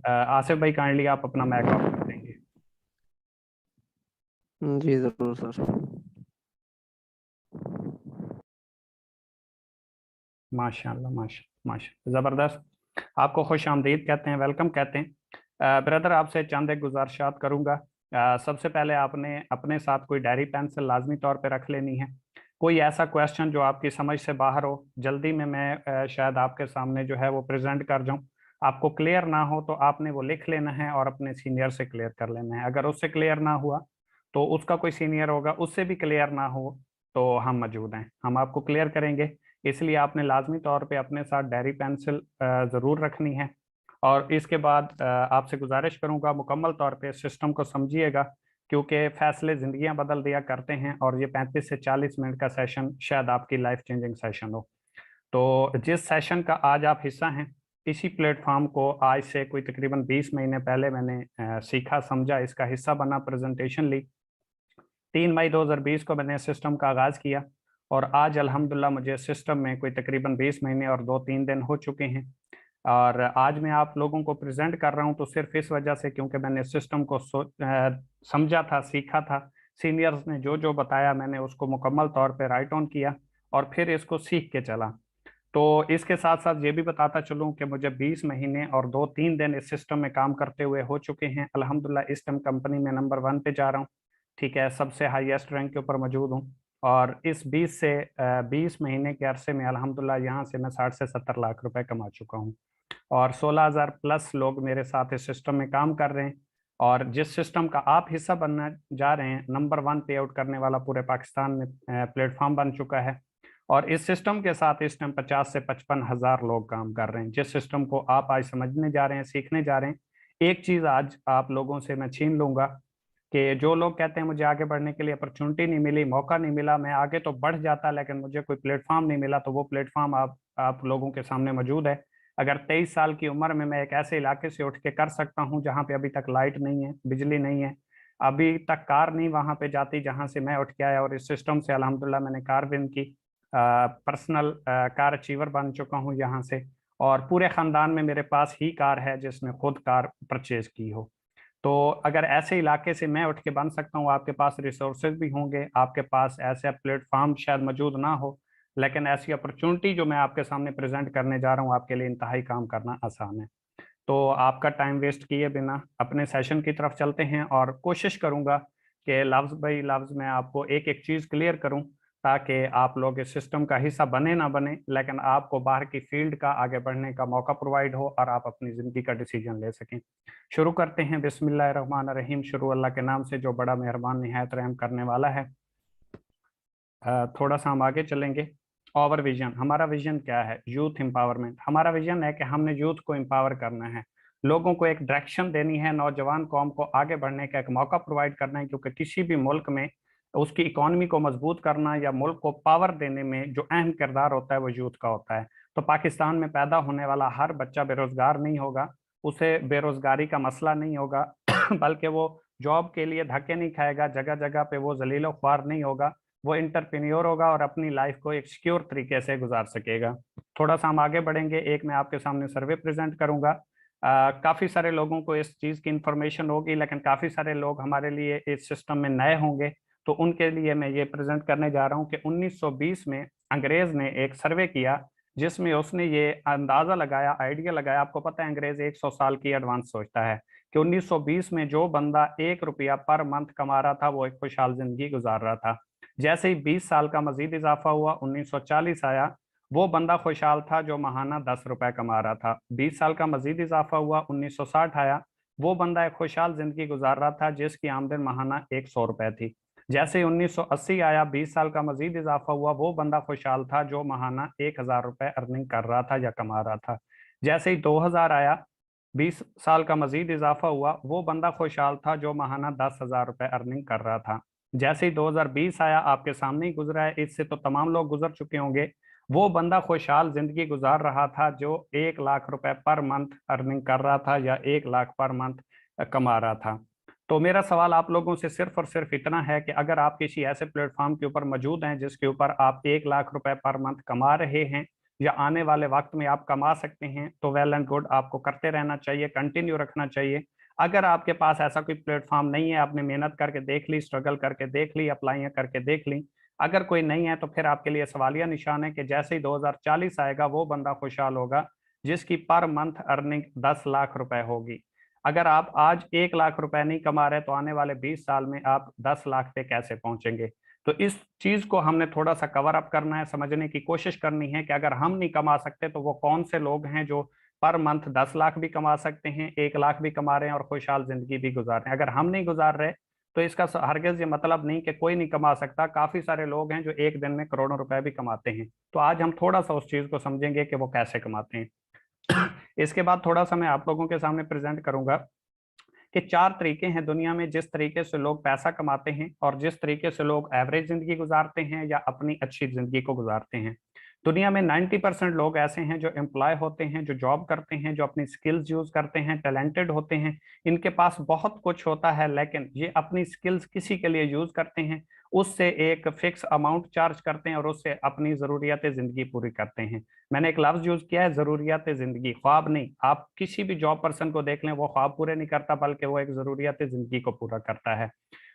आसिफ भाई काइंडली आप अपना माइक ऑफ कर देंगे। जी जरूर सर। माशाल्लाह माशा ज़बरदस्त। आपको खुश आमदीद कहते हैं, वेलकम कहते हैं। ब्रदर आपसे चंद एक गुजारिशात करूंगा। सबसे पहले आपने अपने साथ कोई डायरी पेंसिल लाजमी तौर पे रख लेनी है। कोई ऐसा क्वेश्चन जो आपकी समझ से बाहर हो, जल्दी में मैं शायद आपके सामने जो है वो प्रेजेंट कर जाऊं, आपको क्लियर ना हो तो आपने वो लिख लेना है और अपने सीनियर से क्लियर कर लेना है। अगर उससे क्लियर ना हुआ तो उसका कोई सीनियर होगा, उससे भी क्लियर ना हो तो हम मौजूद हैं, हम आपको क्लियर करेंगे। इसलिए आपने लाजमी तौर पे अपने साथ डायरी पेंसिल ज़रूर रखनी है। और इसके बाद आपसे गुजारिश करूंगा मुकम्मल तौर पे सिस्टम को समझिएगा, क्योंकि फैसले ज़िंदगियां बदल दिया करते हैं और ये 35 से 40 मिनट का सेशन शायद आपकी लाइफ चेंजिंग सेशन हो। तो जिस सेशन का आज आप हिस्सा हैं, इसी प्लेटफॉर्म को आज से कोई तकरीबन 20 महीने पहले मैंने सीखा, समझा, इसका हिस्सा बना, प्रेजेंटेशन ली। 3 मई 2020 को मैंने सिस्टम का आगाज़ किया और आज अल्हम्दुलिल्लाह मुझे सिस्टम में कोई तकरीबन 20 महीने और 2-3 दिन हो चुके हैं। और आज मैं आप लोगों को प्रेजेंट कर रहा हूं तो सिर्फ इस वजह से क्योंकि मैंने सिस्टम को समझा था, सीखा था। सीनियर्स ने जो जो बताया मैंने उसको मुकम्मल तौर पे राइट ऑन किया और फिर इसको सीख के चला। तो इसके साथ साथ ये भी बताता चलूं कि मुझे 20 महीने और 2-3 दिन इस सिस्टम में काम करते हुए हो चुके हैं। अल्हम्दुलिल्लाह इस टाइम कंपनी में नंबर 1 पे जा रहा हूँ। ठीक है, सबसे हाईएस्ट रैंक के ऊपर मौजूद हूँ। और इस 20 महीने के अरसे में अल्हम्दुलिल्लाह यहाँ से मैं 60 से 70 लाख रुपए कमा चुका हूँ। और 16,000 प्लस लोग मेरे साथ इस सिस्टम में काम कर रहे हैं। और जिस सिस्टम का आप हिस्सा बनना जा रहे हैं, नंबर 1 पे आउट करने वाला पूरे पाकिस्तान में प्लेटफॉर्म बन चुका है। और इस सिस्टम के साथ इस टाइम 50 से 55 हजार लोग काम कर रहे हैं। जिस सिस्टम को आप आज समझने जा रहे हैं, सीखने जा रहे हैं, एक चीज आज आप लोगों से मैं छीन लूंगा कि जो लोग कहते हैं मुझे आगे बढ़ने के लिए अपॉर्चुनिटी नहीं मिली, मौका नहीं मिला, मैं आगे तो बढ़ जाता लेकिन मुझे कोई प्लेटफॉर्म नहीं मिला, तो वो प्लेटफॉर्म आप लोगों के सामने मौजूद है। अगर 23 साल की उम्र में मैं एक ऐसे इलाके से उठ के कर सकता हूं जहां पे अभी तक लाइट नहीं है, बिजली नहीं है, अभी तक कार नहीं वहां पे जाती जहां से मैं उठ के आया, और इस सिस्टम से अल्हम्दुलिल्लाह मैंने कार विन की, पर्सनल कार अचीवर बन चुका हूं यहाँ से। और पूरे खानदान में मेरे पास ही कार है जिसने खुद कार परचेज की हो। तो अगर ऐसे इलाके से मैं उठ के बन सकता हूँ, आपके पास रिसोर्सेज भी होंगे, आपके पास ऐसे प्लेटफॉर्म शायद मौजूद ना हो, लेकिन ऐसी अपॉर्चुनिटी जो मैं आपके सामने प्रेजेंट करने जा रहा हूँ आपके लिए इंतहाई काम करना आसान है। तो आपका टाइम वेस्ट किए बिना अपने सेशन की तरफ चलते हैं, और कोशिश करूंगा कि लफ्ज बाई लफ्ज मैं आपको एक एक चीज क्लियर करूं, ताकि आप लोग इस सिस्टम का हिस्सा बने ना बने, लेकिन आपको बाहर की फील्ड का आगे बढ़ने का मौका प्रोवाइड हो और आप अपनी जिंदगी का डिसीजन ले सकें। शुरू करते हैं, बिस्मिल्लाहिर्रहमानिर्रहीम। शुरू अल्लाह के नाम से जो बड़ा मेहरबान निहायत रहम करने वाला है। थोड़ा सा हम आगे चलेंगे। ओवर विजन, हमारा विजन क्या है? Youth empowerment. हमारा विजन है कि हमने यूथ को एम्पावर करना है, लोगों को एक डायरेक्शन देनी है, नौजवान कौम को आगे बढ़ने का एक मौका प्रोवाइड करना है, क्योंकि किसी भी मुल्क में उसकी इकोनॉमी को मजबूत करना या मुल्क को पावर देने में जो अहम किरदार होता है वो यूथ का होता है। तो पाकिस्तान में पैदा होने वाला हर बच्चा बेरोजगार नहीं होगा, उसे बेरोजगारी का मसला नहीं होगा बल्कि वो जॉब के लिए धक्के नहीं खाएगा, जगह जगह पे वो जलीलो ख्वार नहीं होगा, वो इंटरप्रेन्योर होगा और अपनी लाइफ को एक सिक्योर तरीके से गुजार सकेगा। थोड़ा सा हम आगे बढ़ेंगे, एक मैं आपके सामने सर्वे प्रेजेंट करूंगा। काफी सारे लोगों को इस चीज की इंफॉर्मेशन होगी, लेकिन काफी सारे लोग हमारे लिए इस सिस्टम में नए होंगे, तो उनके लिए मैं ये प्रेजेंट करने जा रहा हूँ कि 1920 में अंग्रेज ने एक सर्वे किया, जिसमें उसने ये अंदाजा लगाया, आइडिया लगाया। आपको पता है अंग्रेज 100 साल की एडवांस सोचता है, कि 1920 में जो बंदा 1 रुपया पर मंथ कमा रहा था वो एक खुशहाल जिंदगी गुजार रहा था। जैसे ही 20 साल का मजीद इजाफा हुआ, 1940 आया, वो बंदा खुशहाल था जो महाना 10 रुपए कमा रहा था। 20 साल का मजीद इजाफा हुआ, 1960 आया, वो बंदा एक खुशहाल जिंदगी गुजार रहा था जिसकी आमदन महाना 100 रुपए थी। जैसे ही 1980 आया, 20 साल का मजीद इजाफा हुआ, वो बंदा खुशहाल था जो महाना 1,000 रुपए अर्निंग कर रहा था या कमा रहा था। जैसे ही 2000 आया, 20 साल का मजीद इजाफा हुआ, वो बंदा खुशहाल था जो महाना 10,000 रुपए अर्निंग कर रहा था। जैसे ही 2020 आया, आपके सामने ही गुजरा है, इससे तो तमाम लोग गुजर चुके होंगे, वो बंदा खुशहाल जिंदगी गुजार रहा था जो 1 लाख रुपए पर मंथ अर्निंग कर रहा था या 1 लाख पर मंथ कमा रहा था। तो मेरा सवाल आप लोगों से सिर्फ और सिर्फ इतना है कि अगर आप किसी ऐसे प्लेटफॉर्म के ऊपर मौजूद हैं जिसके ऊपर आप 1 लाख रुपए पर मंथ कमा रहे हैं, या आने वाले वक्त में आप कमा सकते हैं तो वेल एंड गुड, आपको करते रहना चाहिए, कंटिन्यू रखना चाहिए। अगर आपके पास ऐसा कोई प्लेटफॉर्म नहीं है, आपने मेहनत करके देख ली, स्ट्रगल करके देख ली, अप्लाई करके देख ली, अगर कोई नहीं है तो फिर आपके लिए सवालिया निशान है कि जैसे ही 2040 आएगा वो बंदा खुशहाल होगा जिसकी पर मंथ अर्निंग 10 लाख रुपए होगी। अगर आप आज 1 लाख रुपए नहीं कमा रहे तो आने वाले 20 साल में आप 10 लाख पे कैसे पहुंचेंगे? तो इस चीज को हमने थोड़ा सा कवर अप करना है, समझने की कोशिश करनी है कि अगर हम नहीं कमा सकते तो वो कौन से लोग हैं जो पर मंथ 10 लाख भी कमा सकते हैं, 1 लाख भी कमा रहे हैं और खुशहाल जिंदगी भी गुजार रहे हैं। अगर हम नहीं गुजार रहे तो इसका हरगिज ये मतलब नहीं कि कोई नहीं कमा सकता। काफी सारे लोग हैं जो एक दिन में करोड़ों रुपए भी कमाते हैं। तो आज हम थोड़ा सा उस चीज को समझेंगे कि वो कैसे कमाते हैं। इसके बाद थोड़ा सा मैं आप लोगों के सामने प्रेजेंट करूंगा कि 4 तरीके हैं दुनिया में जिस तरीके से लोग पैसा कमाते हैं और जिस तरीके से लोग एवरेज जिंदगी गुजारते हैं या अपनी अच्छी जिंदगी को गुजारते हैं। दुनिया में 90% लोग ऐसे हैं जो एम्प्लॉय होते हैं, जो जॉब करते हैं, जो अपनी स्किल्स यूज करते हैं, टैलेंटेड होते हैं, इनके पास बहुत कुछ होता है, लेकिन ये अपनी स्किल्स किसी के लिए यूज करते हैं, उससे एक फिक्स अमाउंट चार्ज करते हैं और उससे अपनी जरूरियात जिंदगी पूरी करते हैं। मैंने एक लफ्ज यूज किया है, जरूरियात जिंदगी, ख्वाब नहीं। आप किसी भी जॉब पर्सन को देख लें, वो ख्वाब पूरे नहीं करता बल्कि वो एक जरूरियात जिंदगी को पूरा करता है।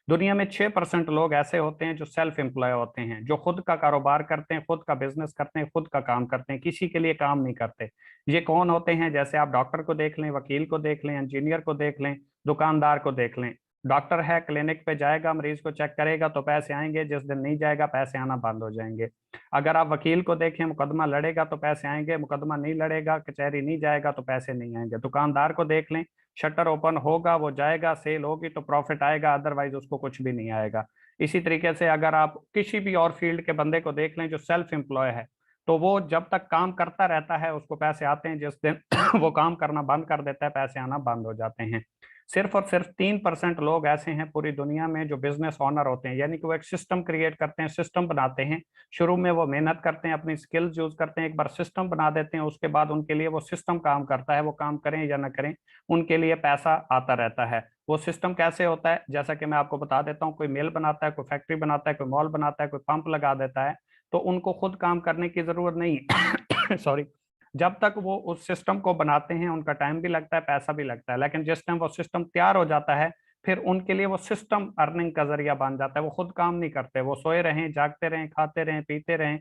दुनिया में 6% लोग ऐसे होते हैं जो सेल्फ एम्प्लॉय होते हैं, जो खुद का कारोबार करते हैं, खुद का बिजनेस करते हैं, खुद का काम करते हैं, किसी के लिए काम नहीं करते। ये कौन होते हैं? जैसे आप डॉक्टर को देख लें, वकील को देख लें, इंजीनियर को देख लें, दुकानदार को देख लें। डॉक्टर है, क्लिनिक पे जाएगा, मरीज को चेक करेगा तो पैसे आएंगे, जिस दिन नहीं जाएगा पैसे आना बंद हो जाएंगे। अगर आप वकील को देखें, मुकदमा लड़ेगा तो पैसे आएंगे, मुकदमा नहीं लड़ेगा, कचहरी नहीं जाएगा तो पैसे नहीं आएंगे। दुकानदार को देख लें, शटर ओपन होगा, वो जाएगा, सेल होगी तो प्रॉफिट आएगा, अदरवाइज उसको कुछ भी नहीं आएगा। इसी तरीके से अगर आप किसी भी और फील्ड के बंदे को देख लें जो सेल्फ एम्प्लॉय है, तो वो जब तक काम करता रहता है उसको पैसे आते हैं, जिस दिन वो काम करना बंद कर देता है पैसे आना बंद हो जाते हैं। सिर्फ और सिर्फ 3% लोग ऐसे हैं पूरी दुनिया में जो बिजनेस ओनर होते हैं, यानी कि वो एक सिस्टम क्रिएट करते हैं, सिस्टम बनाते हैं। शुरू में वो मेहनत करते हैं, अपनी स्किल्स यूज करते हैं, एक बार सिस्टम बना देते हैं, उसके बाद उनके लिए वो सिस्टम काम करता है। वो काम करें या ना करें, उनके लिए पैसा आता रहता है। वो सिस्टम कैसे होता है, जैसा कि मैं आपको बता देता हूँ। कोई मिल बनाता है, कोई फैक्ट्री बनाता है, कोई मॉल बनाता है, कोई पंप लगा देता है, तो उनको खुद काम करने की जरूरत नहीं सॉरी। जब तक वो उस सिस्टम को बनाते हैं उनका टाइम भी लगता है, पैसा भी लगता है, लेकिन जिस टाइम वो सिस्टम तैयार हो जाता है फिर उनके लिए वो सिस्टम अर्निंग का जरिया बन जाता है। वो खुद काम नहीं करते, वो सोए रहें, जागते रहें, खाते रहें, पीते रहें,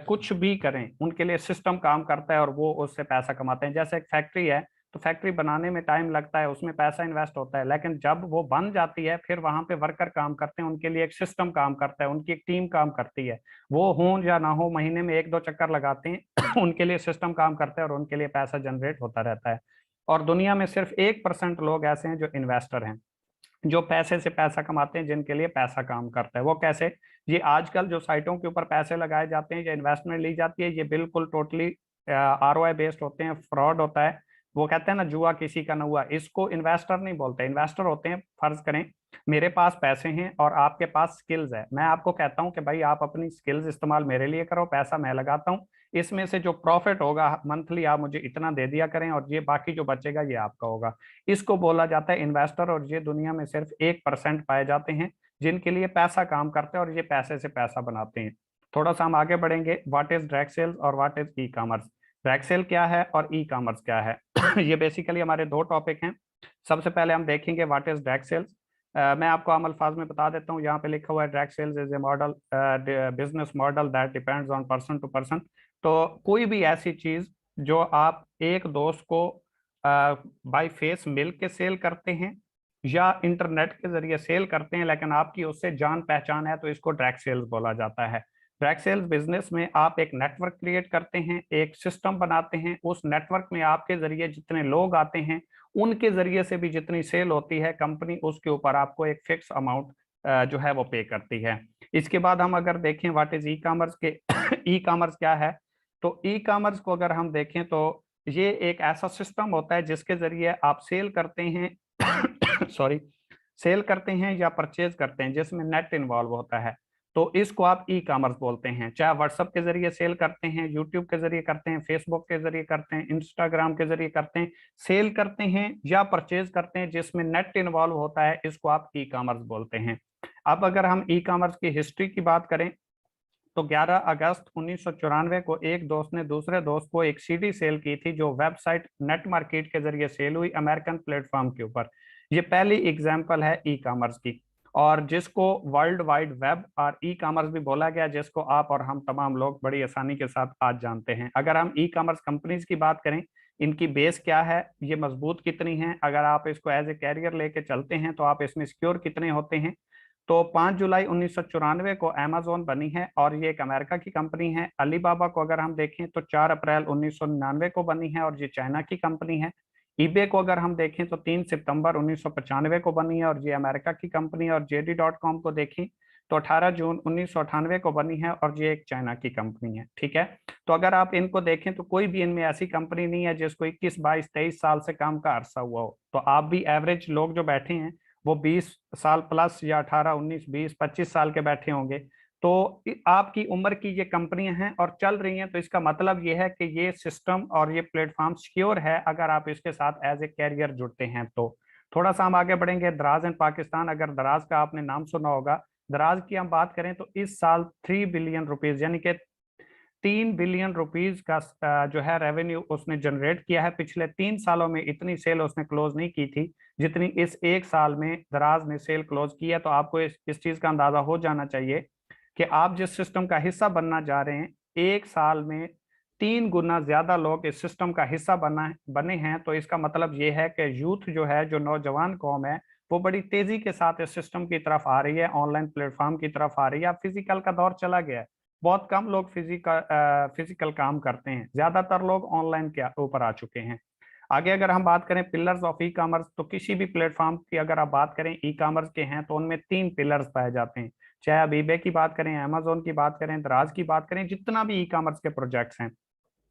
कुछ भी करें, उनके लिए सिस्टम काम करता है और वो उससे पैसा कमाते हैं। जैसे एक फैक्ट्री है, तो फैक्ट्री बनाने में टाइम लगता है, उसमें पैसा इन्वेस्ट होता है, लेकिन जब वो बन जाती है फिर वहां पे वर्कर काम करते हैं, उनके लिए एक सिस्टम काम करता है, उनकी एक टीम काम करती है। वो हो या ना हो, महीने में 1-2 चक्कर लगाते हैं उनके लिए सिस्टम काम करता है और उनके लिए पैसा जनरेट होता रहता है। और दुनिया में सिर्फ 1% लोग ऐसे हैं जो इन्वेस्टर हैं, जो पैसे से पैसा कमाते हैं, जिनके लिए पैसा काम करता है। वो कैसे? ये आजकल जो साइटों के ऊपर पैसे लगाए जाते हैं या इन्वेस्टमेंट ली जाती है, ये बिल्कुल टोटली ROI बेस्ड होते हैं, फ्रॉड होता है। वो कहते हैं ना, जुआ किसी का न हुआ। इसको इन्वेस्टर नहीं बोलते। इन्वेस्टर होते हैं, फर्ज करें मेरे पास पैसे हैं और आपके पास स्किल्स है, मैं आपको कहता हूं कि भाई आप अपनी स्किल्स इस्तेमाल मेरे लिए करो, पैसा मैं लगाता हूं, इसमें से जो प्रॉफिट होगा मंथली आप मुझे इतना दे दिया करें और ये बाकी जो बचेगा ये आपका होगा। इसको बोला जाता है इन्वेस्टर। और ये दुनिया में सिर्फ 1% पाए जाते हैं जिनके लिए पैसा काम करते हैं और ये पैसे से पैसा बनाते हैं। थोड़ा सा हम आगे बढ़ेंगे, व्हाट इज डायरेक्ट सेल्स और what is e commerce. Direct sale क्या है और ई कॉमर्स क्या है? ये बेसिकली हमारे 2 टॉपिक हैं। सबसे पहले हम देखेंगे व्हाट इज डायरेक्ट सेल्स। मैं आपको आम अल्फाज में बता देता हूँ, यहाँ पे लिखा हुआ है direct sales is a model, business model that depends on person to person. तो कोई भी ऐसी चीज जो आप एक दोस्त को बाय फेस मिल के सेल करते हैं या इंटरनेट के जरिए सेल करते हैं, लेकिन आपकी उससे जान पहचान है, तो इसको डायरेक्ट सेल्स बोला जाता है। डायरेक्ट सेल्स बिजनेस में आप एक नेटवर्क क्रिएट करते हैं, एक सिस्टम बनाते हैं, उस नेटवर्क में आपके जरिए जितने लोग आते हैं उनके जरिए से भी जितनी सेल होती है, कंपनी उसके ऊपर आपको एक फिक्स अमाउंट जो है वो पे करती है। इसके बाद हम अगर देखें व्हाट इज ई कॉमर्स के ई कॉमर्स क्या है, तो ई कॉमर्स को अगर हम देखें तो ये एक ऐसा सिस्टम होता है जिसके जरिए आप सेल करते हैं सॉरी, सेल करते हैं या परचेज करते हैं, जिसमें नेट इन्वॉल्व होता है। तो इसको आप ई कॉमर्स बोलते हैं। चाहे व्हाट्सएप के जरिए सेल करते हैं, यूट्यूब के जरिए करते हैं, फेसबुक के जरिए करते हैं, इंस्टाग्राम के जरिए करते हैं, सेल करते हैं या परचेज करते हैं जिसमें नेट इन्वॉल्व होता है, इसको आप ई कॉमर्स बोलते हैं। अब अगर हम ई कॉमर्स की हिस्ट्री की बात करें तो 11 अगस्त 1994 को एक दोस्त ने दूसरे दोस्त को एक सीडी सेल की थी, जो वेबसाइट नेट मार्केट के जरिए सेल हुई अमेरिकन प्लेटफॉर्म के ऊपर। ये पहली एग्जांपल है ई कॉमर्स की, और जिसको वर्ल्ड वाइड वेब और ई कॉमर्स भी बोला गया, जिसको आप और हम तमाम लोग बड़ी आसानी के साथ आज जानते हैं। अगर हम ई कॉमर्स कंपनीज की बात करें, इनकी बेस क्या है, ये मजबूत कितनी है, अगर आप इसको एज ए कैरियर लेके चलते हैं तो आप इसमें सिक्योर कितने होते हैं। तो 5 जुलाई 1994 को अमेजोन बनी है और ये एक अमेरिका की कंपनी है। अलीबाबा को अगर हम देखें तो 4 अप्रैल 1999 को बनी है और ये चाइना की कंपनी है। ईबे को अगर हम देखें तो 3 सितंबर 1995 को बनी है और ये अमेरिका की कंपनी है। और JD.com को देखें तो 18 जून 1998 को बनी है और ये एक चाइना की कंपनी है। ठीक है, तो अगर आप इनको देखें तो कोई भी इनमें ऐसी कंपनी नहीं है जिसको 21, 22, 23 साल से काम का अरसा हुआ हो। तो आप भी एवरेज लोग जो बैठे हैं वो 20 साल प्लस या 18, 19, 20, 25 साल के बैठे होंगे। तो आपकी उम्र की ये कंपनियां हैं और चल रही हैं, तो इसका मतलब ये है कि ये सिस्टम और ये प्लेटफॉर्म सिक्योर है अगर आप इसके साथ एज ए कैरियर जुड़ते हैं तो। थोड़ा सा हम आगे बढ़ेंगे। दराज एंड पाकिस्तान, अगर दराज का आपने नाम सुना होगा। दराज की हम बात करें तो इस साल 3 बिलियन रुपीज यानी कि 3 बिलियन रुपीज का जो है रेवेन्यू उसने जनरेट किया है। पिछले 3 सालों में इतनी सेल उसने क्लोज नहीं की थी जितनी इस एक साल में दराज ने सेल क्लोज की है। तो आपको इस चीज का अंदाजा हो जाना चाहिए कि आप जिस सिस्टम का हिस्सा बनना जा रहे हैं, एक साल में 3 गुना ज्यादा लोग इस सिस्टम का हिस्सा बने हैं। तो इसका मतलब ये है कि यूथ जो है, जो नौजवान कौम है, वो बड़ी तेजी के साथ इस सिस्टम की तरफ आ रही है, ऑनलाइन प्लेटफॉर्म की तरफ आ रही है। अब फिजिकल का दौर चला गया है, बहुत कम लोग फिजिकल काम करते हैं, ज्यादातर लोग ऑनलाइन के ऊपर आ चुके हैं। आगे अगर हम बात करें पिलर्स ऑफ ई कॉमर्स, तो किसी भी प्लेटफॉर्म की अगर आप बात करें ई कॉमर्स के हैं तो उनमें 3 पिलर्स पाए जाते हैं। चाहे आप ईबे की बात करें, अमेजोन की बात करें, दराज की बात करें, जितना भी ई कॉमर्स के प्रोजेक्ट्स हैं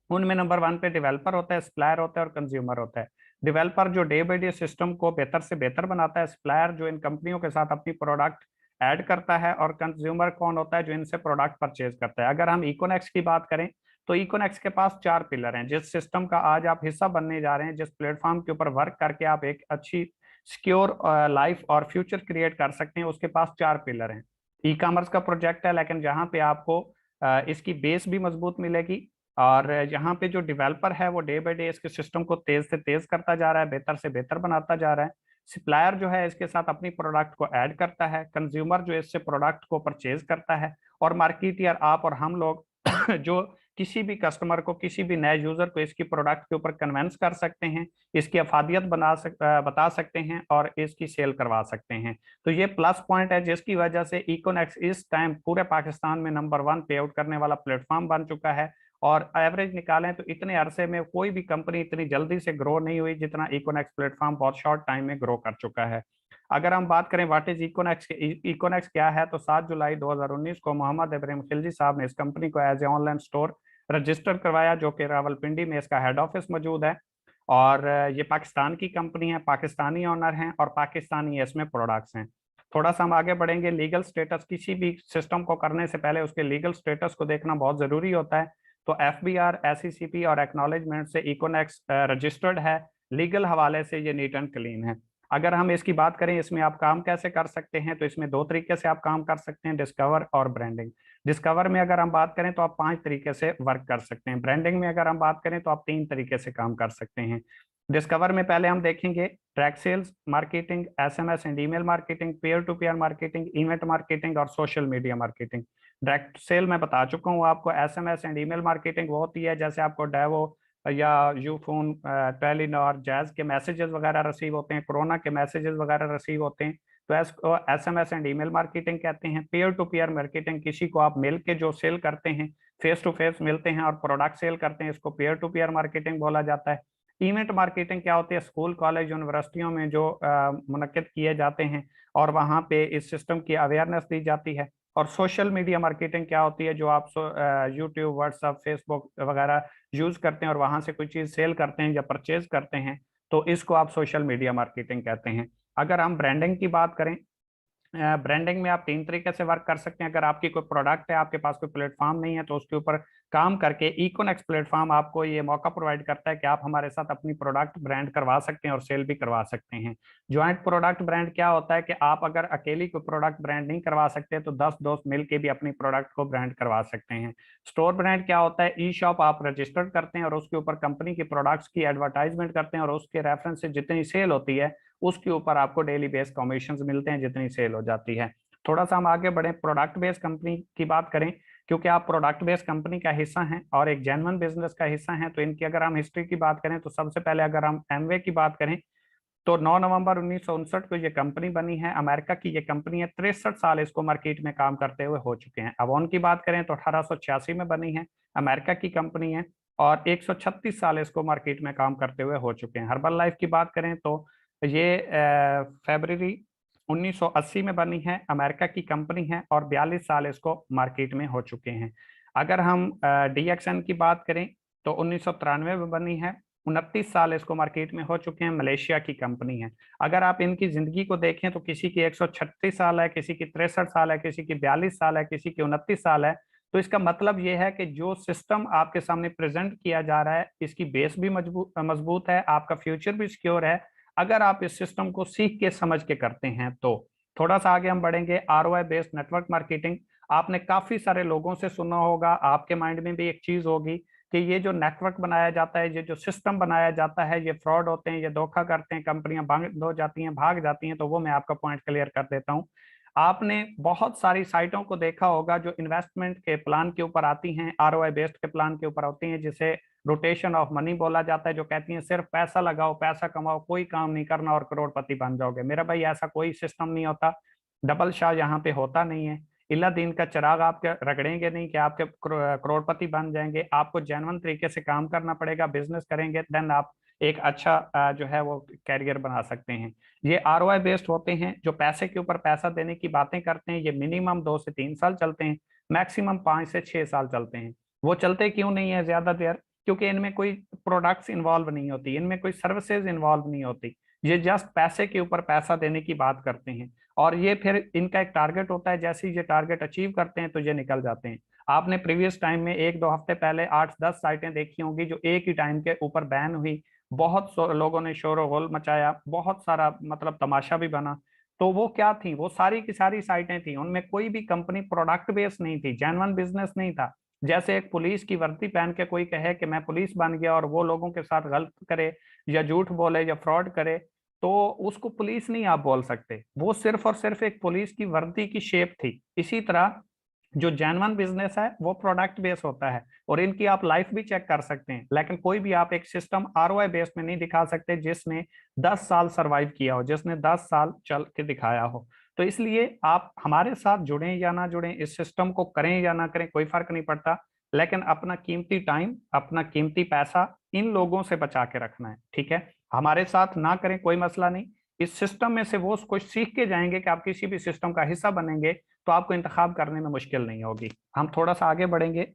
उनमें नंबर 1 पे डेवलपर होता है, सप्लायर होता है और कंज्यूमर होता है। डेवलपर जो डे बाई डे सिस्टम को बेहतर से बेहतर बनाता है, सप्लायर जो इन कंपनियों के साथ अपनी प्रोडक्ट ऐड करता है, और कंज्यूमर कौन होता है, जो इनसे प्रोडक्ट परचेज करता है। अगर हम इकोनेक्स की बात करें तो इकोनेक्स के पास 4 पिलर हैं। जिस सिस्टम का आज आप हिस्सा बनने जा रहे हैं, जिस प्लेटफॉर्म के ऊपर वर्क करके आप एक अच्छी सिक्योर लाइफ और फ्यूचर क्रिएट कर सकते हैं, उसके पास 4 पिलर हैं। ई कॉमर्स का प्रोजेक्ट है, लेकिन जहाँ पे आपको इसकी बेस भी मजबूत मिलेगी, और यहाँ पे जो डेवलपर है वो डे बाई डे इसके सिस्टम को तेज से तेज करता जा रहा है, बेहतर से बेहतर बनाता जा रहा है। सप्लायर जो है इसके साथ अपनी प्रोडक्ट को ऐड करता है, कंज्यूमर जो इससे प्रोडक्ट को परचेज करता है, और मार्केटियर आप और हम लोग जो किसी भी कस्टमर को, किसी भी नए यूजर को इसकी प्रोडक्ट के ऊपर कन्वेंस कर सकते हैं, इसकी अफादियत बता सकते हैं और इसकी सेल करवा सकते हैं। तो ये प्लस पॉइंट है जिसकी वजह से इकोनेक्स इस टाइम पूरे पाकिस्तान में नंबर 1 पे आउट करने वाला प्लेटफॉर्म बन चुका है। और एवरेज निकालें तो इतने अरसे में कोई भी कंपनी इतनी जल्दी से ग्रो नहीं हुई जितना इकोनेक्स प्लेटफॉर्म बहुत शॉर्ट टाइम में ग्रो कर चुका है। अगर हम बात करें व्हाट इज इकोनेक्स, इकोनेक्स क्या है, तो 7 जुलाई 2019 को मोहम्मद इब्राहिम खिलजी साहब ने इस कंपनी को as a online store register करवाया, जो कि रावलपिंडी में इसका हेड ऑफिस मौजूद है। और ये पाकिस्तान की कंपनी है, पाकिस्तानी ओनर हैं और पाकिस्तानी इसमें प्रोडक्ट्स हैं। थोड़ा सा हम आगे बढ़ेंगे। लीगल स्टेटस, किसी भी सिस्टम को करने से पहले उसके लीगल स्टेटस को देखना बहुत जरूरी होता है। तो FBR, SECP और एक्नॉलेजमेंट से इकोनेक्स रजिस्टर्ड है। लीगल हवाले से ये नीट एंड क्लीन है। अगर हम इसकी बात करें इसमें आप काम कैसे कर सकते हैं, तो इसमें 2 तरीके से आप काम कर सकते हैं, डिस्कवर और ब्रांडिंग। डिस्कवर में अगर हम बात करें तो आप 5 तरीके से वर्क कर सकते हैं। ब्रांडिंग में अगर हम बात करें तो आप 3 तरीके से काम कर सकते हैं। डिस्कवर में पहले हम देखेंगे track sales marketing, SMS and email marketing, peer to peer marketing, event marketing और social media marketing. Direct sale मैं बता चुका हूँ आपको। SMS एंड ईमेल मार्केटिंग वो होती है जैसे आपको डेवो या यूफोन, टेलीनॉर, जैज के मैसेजेस वगैरह रिसीव होते हैं, कोरोना के मैसेजेस वगैरह रिसीव होते हैं, तो इसको SMS एंड ईमेल मार्केटिंग कहते हैं। पीयर टू पीयर मार्केटिंग, किसी को आप मिल के जो सेल करते हैं, फेस टू फेस मिलते हैं और प्रोडक्ट सेल करते हैं, इसको पीयर टू पीयर मार्केटिंग बोला जाता है। इवेंट मार्केटिंग क्या होती है, स्कूल, कॉलेज, यूनिवर्सिटियों में जो मुनक्किद किए जाते हैं और वहाँ पे इस सिस्टम की अवेयरनेस दी जाती है। और सोशल मीडिया मार्केटिंग क्या होती है, जो आप यूट्यूब, व्हाट्सएप, फेसबुक वगैरह यूज करते हैं और वहां से कोई चीज सेल करते हैं या परचेज करते हैं, तो इसको आप सोशल मीडिया मार्केटिंग कहते हैं। अगर हम ब्रांडिंग की बात करें ब्रांडिंग में आप तीन तरीके से वर्क कर सकते हैं। अगर आपकी कोई प्रोडक्ट है, आपके पास कोई प्लेटफॉर्म नहीं है, तो उसके ऊपर काम करके इकोनेक्स प्लेटफॉर्म आपको ये मौका प्रोवाइड करता है कि आप हमारे साथ अपनी प्रोडक्ट ब्रांड करवा सकते हैं और सेल भी करवा सकते हैं। ज्वाइंट प्रोडक्ट ब्रांड क्या होता है कि आप अगर अकेली कोई प्रोडक्ट ब्रांड नहीं करवा सकते तो 10 दोस्त मिलकर भी अपनी प्रोडक्ट को ब्रांड करवा सकते हैं। स्टोर ब्रांड क्या होता है, ई शॉप आप रजिस्टर्ड करते हैं और उसके ऊपर कंपनी की प्रोडक्ट्स की एडवर्टाइजमेंट करते हैं और उसके रेफरेंस से जितनी सेल होती है उसके ऊपर आपको डेली बेस कमीशन मिलते हैं जितनी सेल हो जाती है। थोड़ा सा हम आगे बढ़े, प्रोडक्ट बेस्ड कंपनी की बात करें, क्योंकि आप प्रोडक्ट बेस्ड कंपनी का हिस्सा हैं और एक जेन्युइन बिजनेस का हिस्सा हैं, तो इनकी अगर हम हिस्ट्री की बात करें तो सबसे पहले अगर हम एमवे की बात करें तो 9 नवंबर 1959 को ये कंपनी बनी है। अमेरिका की ये कंपनी है, 63 साल इसको मार्केट में काम करते हुए हो चुके हैं। अवॉन की बात करें तो 1886 में बनी है, अमेरिका की कंपनी है और 136 साल इसको मार्केट में काम करते हुए हो चुके हैं। हर्बल लाइफ की बात करें तो ये फरवरी 1980 में बनी है, अमेरिका की कंपनी है और 42 साल इसको मार्केट में हो चुके हैं। अगर हम डीएक्सएन की बात करें तो 1993 में बनी है, 29 साल इसको मार्केट में हो चुके हैं, मलेशिया की कंपनी है। अगर आप इनकी जिंदगी को देखें तो किसी की 136 साल है, किसी की 63 साल है, किसी की 42 साल है, किसी की 29 साल है। तो इसका मतलब ये है कि जो सिस्टम आपके सामने प्रेजेंट किया जा रहा है इसकी बेस भी मजबूत है, आपका फ्यूचर भी सिक्योर है अगर आप इस सिस्टम को सीख के समझ के करते हैं तो। थोड़ा सा आगे हम बढ़ेंगे, आरओआई बेस्ड नेटवर्क मार्केटिंग। आपने काफी सारे लोगों से सुना होगा, आपके माइंड में भी एक चीज होगी कि ये जो नेटवर्क बनाया जाता है, ये जो सिस्टम बनाया जाता है, ये फ्रॉड होते हैं, ये धोखा करते हैं, कंपनियां बंद हो जाती हैं, भाग जाती हैं। तो वो मैं आपका पॉइंट क्लियर कर देता हूँ। आपने बहुत सारी साइटों को देखा होगा जो इन्वेस्टमेंट के प्लान के ऊपर आती हैं, आरओआई बेस्ड के प्लान के ऊपर होती हैं, जिसे रोटेशन ऑफ मनी बोला जाता है, जो कहती हैं सिर्फ पैसा लगाओ, पैसा कमाओ, कोई काम नहीं करना और करोड़पति बन जाओगे। मेरा भाई ऐसा कोई सिस्टम नहीं होता, डबल शाह यहाँ पे होता नहीं है। इला दिन का चिराग आपके रगड़ेंगे नहीं कि आपके करोड़पति बन जाएंगे। आपको जेन्युइन तरीके से काम करना पड़ेगा, बिजनेस करेंगे देन आप एक अच्छा जो है वो कैरियर बना सकते हैं। ये आरओआई बेस्ड होते हैं, जो पैसे के ऊपर पैसा देने की बातें करते हैं। ये मिनिमम 2 से 3 साल चलते हैं, मैक्सिमम 5 से 6 साल चलते हैं। वो चलते क्यों नहीं है ज्यादा देर, क्योंकि इनमें कोई प्रोडक्ट्स इन्वॉल्व नहीं होती, इनमें कोई सर्विसेज इन्वॉल्व नहीं होती। ये जस्ट पैसे के ऊपर पैसा देने की बात करते हैं और ये फिर इनका एक टारगेट होता है, जैसे ही ये टारगेट अचीव करते हैं तो ये निकल जाते हैं। आपने प्रीवियस टाइम में 1-2 हफ्ते पहले 8-10 साइटें देखी होंगी जो एक ही टाइम के ऊपर बैन हुई। बहुत लोगों ने शोर गोल मचाया, बहुत सारा मतलब तमाशा भी बना। तो वो क्या थी, वो सारी की सारी साइटें थी, उनमें कोई भी कंपनी प्रोडक्ट बेस्ड नहीं थी, जेन्युइन बिजनेस नहीं था। जैसे एक पुलिस की वर्दी पहन के कोई कहे कि मैं पुलिस बन गया और वो लोगों के साथ गलत करे या झूठ बोले या फ्रॉड करे, तो उसको पुलिस नहीं आप बोल सकते। वो सिर्फ और सिर्फ एक पुलिस की वर्दी की शेप थी। इसी तरह जो जेन्युइन बिजनेस है वो प्रोडक्ट बेस होता है और इनकी आप लाइफ भी चेक कर सकते हैं, लेकिन कोई भी आप एक सिस्टम आरओआई बेस में नहीं दिखा सकते जिसने 10 साल सरवाइव किया हो, जिसने 10 साल चल के दिखाया हो। तो इसलिए आप हमारे साथ जुड़ें या ना जुड़ें, इस सिस्टम को करें या ना करें, कोई फर्क नहीं पड़ता, लेकिन अपना कीमती टाइम, अपना कीमती पैसा इन लोगों से बचा के रखना है। ठीक है, हमारे साथ ना करें कोई मसला नहीं, इस सिस्टम में से वो कुछ सीख के जाएंगे कि आप किसी भी सिस्टम का हिस्सा बनेंगे तो आपको इंतखाब करने में मुश्किल नहीं होगी। हम थोड़ा सा आगे बढ़ेंगे,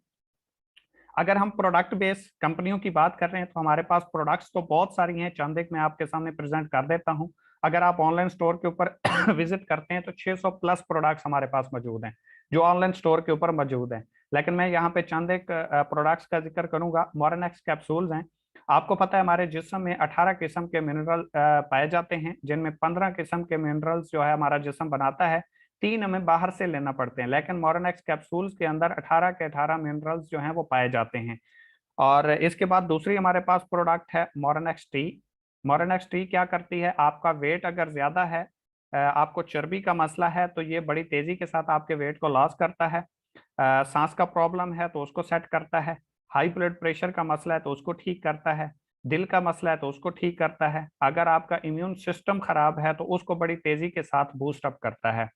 अगर हम प्रोडक्ट बेस्ड कंपनियों की बात कर रहे हैं तो हमारे पास प्रोडक्ट्स तो बहुत सारी हैं, चंद एक मैं आपके सामने प्रेजेंट कर देता हूं। अगर आप ऑनलाइन स्टोर के ऊपर विजिट करते हैं तो 600 प्लस प्रोडक्ट्स हमारे पास मौजूद हैं जो ऑनलाइन स्टोर के ऊपर मौजूद हैं। लेकिन मैं यहाँ पे चंद एक प्रोडक्ट्स का जिक्र करूंगा। मॉर्नेक्स कैप्सूल्स हैं। आपको पता है हमारे जिस्म में 18 किस्म के मिनरल पाए जाते हैं, जिनमें 15 किस्म के मिनरल्स जो है हमारा जिस्म बनाता है, 3 हमें बाहर से लेना पड़ते हैं। लेकिन मॉर्नेक्स कैप्सूल्स के अंदर 18 के 18 मिनरल्स जो हैं वो पाए जाते हैं। और इसके बाद दूसरी हमारे पास प्रोडक्ट है मॉर्नेक्स टी। मॉर्नेक्स टी क्या करती है, आपका वेट अगर ज्यादा है, आपको चर्बी का मसला है, तो ये बड़ी तेजी के साथ आपके वेट को लॉस करता है। सांस का प्रॉब्लम है तो उसको सेट करता है। हाई ब्लड प्रेशर का मसला है तो उसको ठीक करता है। दिल का मसला है तो उसको ठीक करता है। अगर आपका इम्यून सिस्टम खराब है तो उसको बड़ी तेजी के साथ बूस्ट अप करता है।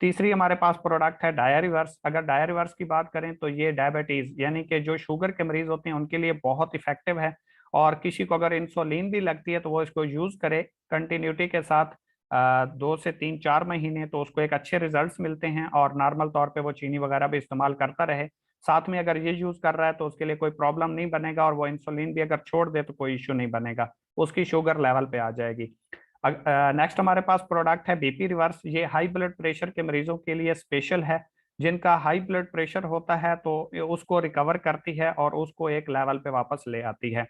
तीसरी हमारे पास प्रोडक्ट है डायरिवर्स। अगर डायरिवर्स की बात करें तो ये डायबिटीज यानी कि जो शुगर के मरीज होते हैं उनके लिए बहुत इफेक्टिव है। और किसी को अगर इंसुलिन भी लगती है तो वो इसको यूज करे कंटिन्यूटी के साथ 2 से 3-4 महीने, तो उसको एक अच्छे रिजल्ट्स मिलते हैं और नॉर्मल तौर पे वो चीनी वगैरह भी इस्तेमाल करता रहे। साथ में अगर ये यूज कर रहा है तो उसके लिए कोई प्रॉब्लम नहीं बनेगा और वो इंसुलिन भी अगर छोड़ दे तो कोई इश्यू नहीं बनेगा, उसकी शुगर लेवल पे आ जाएगी। नेक्स्ट हमारे पास प्रोडक्ट है बीपी रिवर्स। ये हाई ब्लड प्रेशर के मरीजों के लिए स्पेशल है, जिनका हाई ब्लड प्रेशर होता है तो ये उसको रिकवर करती है और उसको एक लेवल पे वापस ले आती है।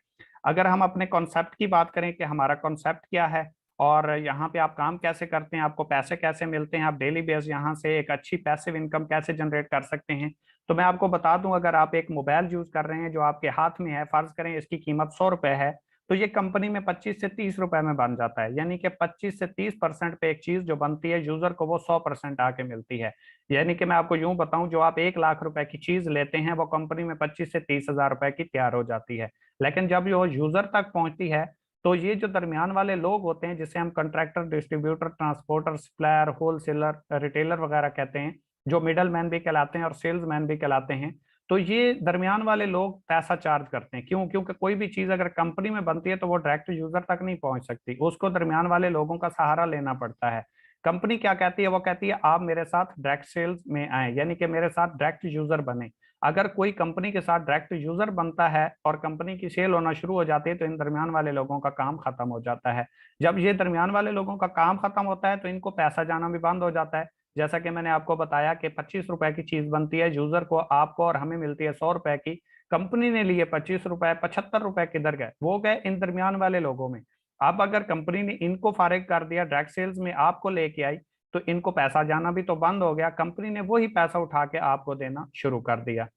अगर हम अपने कॉन्सेप्ट की बात करें कि हमारा कॉन्सेप्ट क्या है और यहाँ पे आप काम कैसे करते हैं, आपको पैसे कैसे मिलते हैं, आप डेली बेस यहाँ से एक अच्छी पैसिव इनकम कैसे जनरेट कर सकते हैं, तो मैं आपको बता दूं, अगर आप एक मोबाइल यूज कर रहे हैं जो आपके हाथ में है, फर्ज करें इसकी कीमत 100 रुपए है, तो ये कंपनी में 25 से 30 रुपए में बन जाता है। यानी कि 25 से 30% पे एक चीज जो बनती है यूजर को वो 100% आके मिलती है। यानी कि मैं आपको यूं बताऊं, जो आप 1 लाख रुपए की चीज लेते हैं वो कंपनी में 25 से 30 हजार रुपए की तैयार हो जाती है। लेकिन जब वो यूजर तक पहुंचती है तो ये जो दरमियान वाले लोग होते हैं, जिसे हम contractor, distributor, transporter, supplier, wholesaler, retailer वगैरह कहते हैं, जो मिडल मैन भी कहलाते हैं और सेल्स मैन भी कहलाते हैं, तो ये दरमियान वाले लोग पैसा चार्ज करते हैं। क्यों? क्योंकि कोई भी चीज अगर कंपनी में बनती है तो वो डायरेक्ट यूजर तक नहीं पहुंच सकती, उसको दरमियान वाले लोगों का सहारा लेना पड़ता है। कंपनी क्या कहती है? वो कहती है आप मेरे साथ डायरेक्ट सेल्स में आए, यानी कि मेरे साथ डायरेक्ट यूजर बने। अगर कोई कंपनी के साथ डायरेक्ट यूजर बनता है और कंपनी की सेल होना शुरू हो जाती है तो इन दरमियान वाले लोगों का काम खत्म हो जाता है। जब ये दरमियान वाले लोगों का काम खत्म होता है तो इनको पैसा जाना भी बंद हो जाता है। जैसा कि मैंने आपको बताया कि 25 रुपए की चीज बनती है यूजर को, आपको और हमें मिलती है 100 रुपए की। कंपनी ने लिए 25 रुपए, 75 रुपए किधर गए? वो गए इन दरमियान वाले लोगों में। अब अगर कंपनी ने इनको फारिग कर दिया, डायरेक्ट सेल्स में आपको लेके आई, तो इनको पैसा जाना भी तो बंद हो गया, कंपनी ने वही पैसा उठा के आपको देना शुरू कर दिया।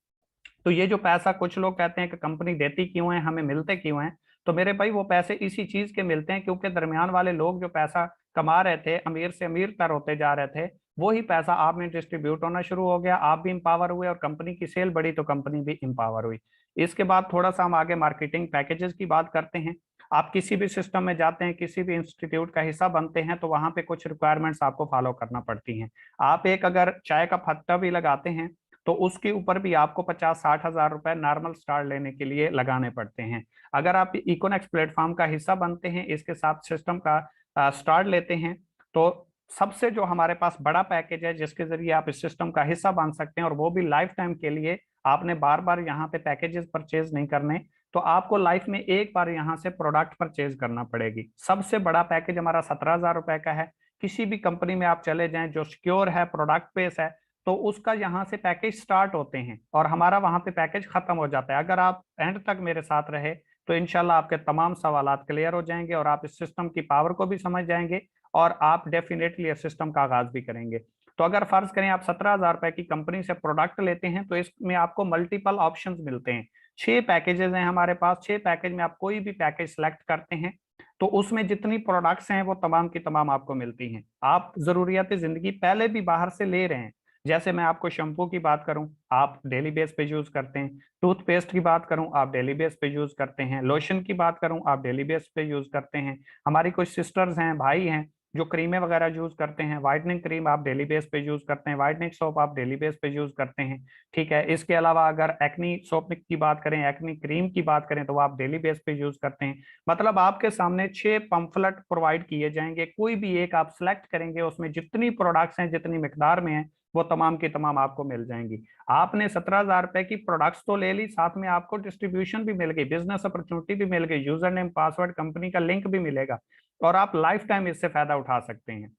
तो ये जो पैसा, कुछ लोग कहते हैं कि कंपनी देती क्यों है, हमें मिलते क्यों हैं, तो मेरे भाई वो पैसे इसी चीज के मिलते हैं क्योंकि दरमियान वाले लोग जो पैसा कमा रहे थे, अमीर से अमीर तर होते जा रहे थे, वही पैसा आप में डिस्ट्रीब्यूट होना शुरू हो गया, आप भी इंपावर हुए और कंपनी की सेल बढ़ी तो कंपनी भी इंपावर हुई। इसके बाद थोड़ा सा हम आगे मार्केटिंग पैकेजेस की बात करते हैं। आप किसी भी सिस्टम में जाते हैं, किसी भी इंस्टीट्यूट का हिस्सा बनते हैं, तो वहां पे कुछ रिक्वायरमेंट्स आपको फॉलो करना पड़ती हैं। आप एक अगर चाय का फट्टा भी लगाते हैं तो उसके ऊपर भी आपको 50-60 हजार रुपए नॉर्मल स्टार्ट लेने के लिए लगाने पड़ते हैं। अगर आप इकोनेक्स प्लेटफॉर्म का हिस्सा बनते हैं, इसके साथ सिस्टम का स्टार्ट लेते हैं, तो सबसे जो हमारे पास बड़ा पैकेज है जिसके जरिए आप इस सिस्टम का हिस्सा बन सकते हैं, और वो भी लाइफ टाइम के लिए, आपने बार बार यहाँ पे पैकेजेस परचेज नहीं करने, तो आपको लाइफ में एक बार यहाँ से प्रोडक्ट परचेज करना पड़ेगी। सबसे बड़ा पैकेज हमारा 17 हजार रुपए का है। किसी भी कंपनी में आप चले जाएं जो सिक्योर है, प्रोडक्ट बेस है, तो उसका यहाँ से पैकेज स्टार्ट होते हैं और हमारा वहां पे पैकेज खत्म हो जाता है। अगर आप एंड तक मेरे साथ रहे तो इंशाल्लाह आपके तमाम सवालात क्लियर हो जाएंगे और आप इस सिस्टम की पावर को भी समझ जाएंगे और आप डेफिनेटली इस सिस्टम का आगाज भी करेंगे। तो अगर फर्ज करें आप 17 हजार रुपए की कंपनी से प्रोडक्ट लेते हैं तो इसमें आपको मल्टीपल ऑप्शंस मिलते हैं। 6 पैकेजेस हैं हमारे पास। 6 पैकेज में आप कोई भी पैकेज सेलेक्ट करते हैं तो उसमें जितनी प्रोडक्ट्स हैं वो तमाम की तमाम आपको मिलती हैं। आप जरूरियात जिंदगी पहले भी बाहर से ले रहे हैं। जैसे मैं आपको शैम्पू की बात करूं, आप डेली बेस पे यूज करते हैं। टूथपेस्ट की बात करूं, आप डेली बेस पे यूज करते हैं। लोशन की बात करूं, आप डेली बेस पे यूज करते हैं। हमारी कुछ सिस्टर्स हैं, भाई हैं, जो क्रीमें वगैरह यूज करते हैं। वाइटनिंग क्रीम आप डेली बेस पे यूज करते हैं, वाइटनिंग सोप आप डेली बेस पे यूज करते हैं। ठीक है, इसके अलावा अगर एक्नी सोप की बात करें, एक्नी क्रीम की बात करें, तो वो आप डेली बेस पे यूज करते हैं। मतलब आपके सामने 6 पंफलेट प्रोवाइड किए जाएंगे, कोई भी एक आप सिलेक्ट करेंगे, उसमें जितनी प्रोडक्ट्स हैं, जितनी मिकदार में है, वो तमाम की तमाम आपको मिल जाएंगी। आपने 17 हजार रुपए की प्रोडक्ट्स तो ले ली, साथ में आपको डिस्ट्रीब्यूशन भी मिल गई, बिजनेस अपॉर्चुनिटी भी मिल गई, यूजर नेम, पासवर्ड, कंपनी का लिंक भी मिलेगा और आप लाइफ टाइम इससे फायदा उठा सकते हैं।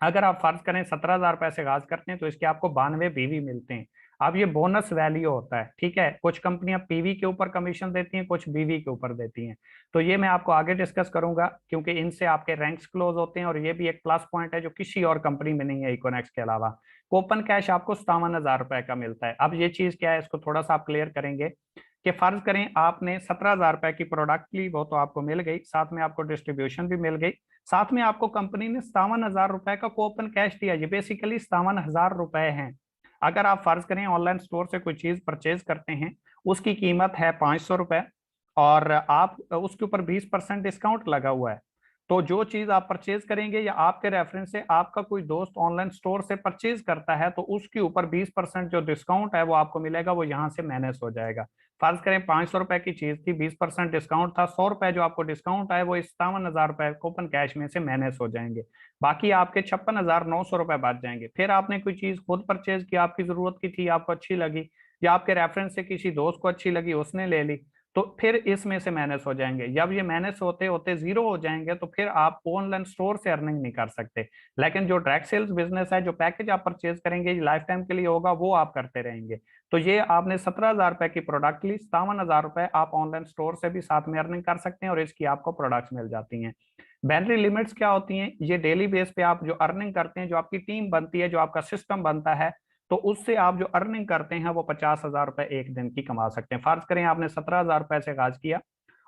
अगर आप फर्ज करें 17 हजार पैसे आगाज करते हैं तो इसके आपको 92 बीवी मिलते हैं। अब ये बोनस वैल्यू होता है। ठीक है, कुछ कंपनियां पीवी के ऊपर कमीशन देती हैं, कुछ बीवी के ऊपर देती हैं। तो ये मैं आपको आगे डिस्कस करूंगा क्योंकि इनसे आपके रैंक्स क्लोज होते हैं और ये भी एक प्लस पॉइंट है जो किसी और कंपनी में नहीं है इकोनेक्स के अलावा। कूपन कैश आपको 57 हजार रुपए का मिलता है। अब ये चीज क्या है, इसको थोड़ा सा आप क्लियर करेंगे कि फर्ज करें आपने 17 हजार रुपए की प्रोडक्ट ली, वो तो आपको मिल गई, साथ में आपको डिस्ट्रीब्यूशन भी मिल गई, साथ में आपको कंपनी ने 57 हजार रुपए का कूपन कैश दिया। ये बेसिकली 57 हजार रुपए हैं। अगर आप फर्ज करें ऑनलाइन स्टोर से कोई चीज परचेज करते हैं, उसकी कीमत है 500 रुपए और आप उसके ऊपर 20% डिस्काउंट लगा हुआ है, तो जो चीज आप परचेज करेंगे या आपके रेफरेंस से आपका कोई दोस्त ऑनलाइन स्टोर से परचेज करता है तो उसके ऊपर 20% जो डिस्काउंट है वो आपको मिलेगा, वो यहाँ से मैनेज हो जाएगा। फर्ज करें 500 रुपए की चीज थी, 20% डिस्काउंट था, 100 रुपए जो आपको डिस्काउंट आए वो 57 हजार रुपए कूपन कैश में से मैनेज हो जाएंगे। बाकी आपके 56,900 रुपए बच जाएंगे। फिर आपने कोई चीज खुद परचेज की, आपकी जरूरत की थी, आपको अच्छी लगी, या आपके रेफरेंस से किसी दोस्त को अच्छी लगी, उसने ले ली, तो फिर इसमें से माइनस हो जाएंगे। जब ये माइनस होते होते जीरो हो जाएंगे तो फिर आप ऑनलाइन स्टोर से अर्निंग नहीं कर सकते। लेकिन जो डायरेक्ट सेल्स बिजनेस है, जो पैकेज आप परचेज करेंगे लाइफ टाइम के लिए होगा, वो आप करते रहेंगे। तो ये आपने 17,000 रुपए की प्रोडक्ट ली, 57,000 रुपए आप ऑनलाइन स्टोर से भी साथ में अर्निंग कर सकते हैं और इसकी आपको प्रोडक्ट्स मिल जाती हैं। बैटरी लिमिट्स क्या होती हैं? ये डेली बेस पे आप जो अर्निंग करते हैं, जो आपकी टीम बनती है, जो आपका सिस्टम बनता है, तो उससे आप जो अर्निंग करते हैं वो 50,000 रुपए एक दिन की कमा सकते हैं। फर्ज करें आपने 17,000 रुपए से आगाज किया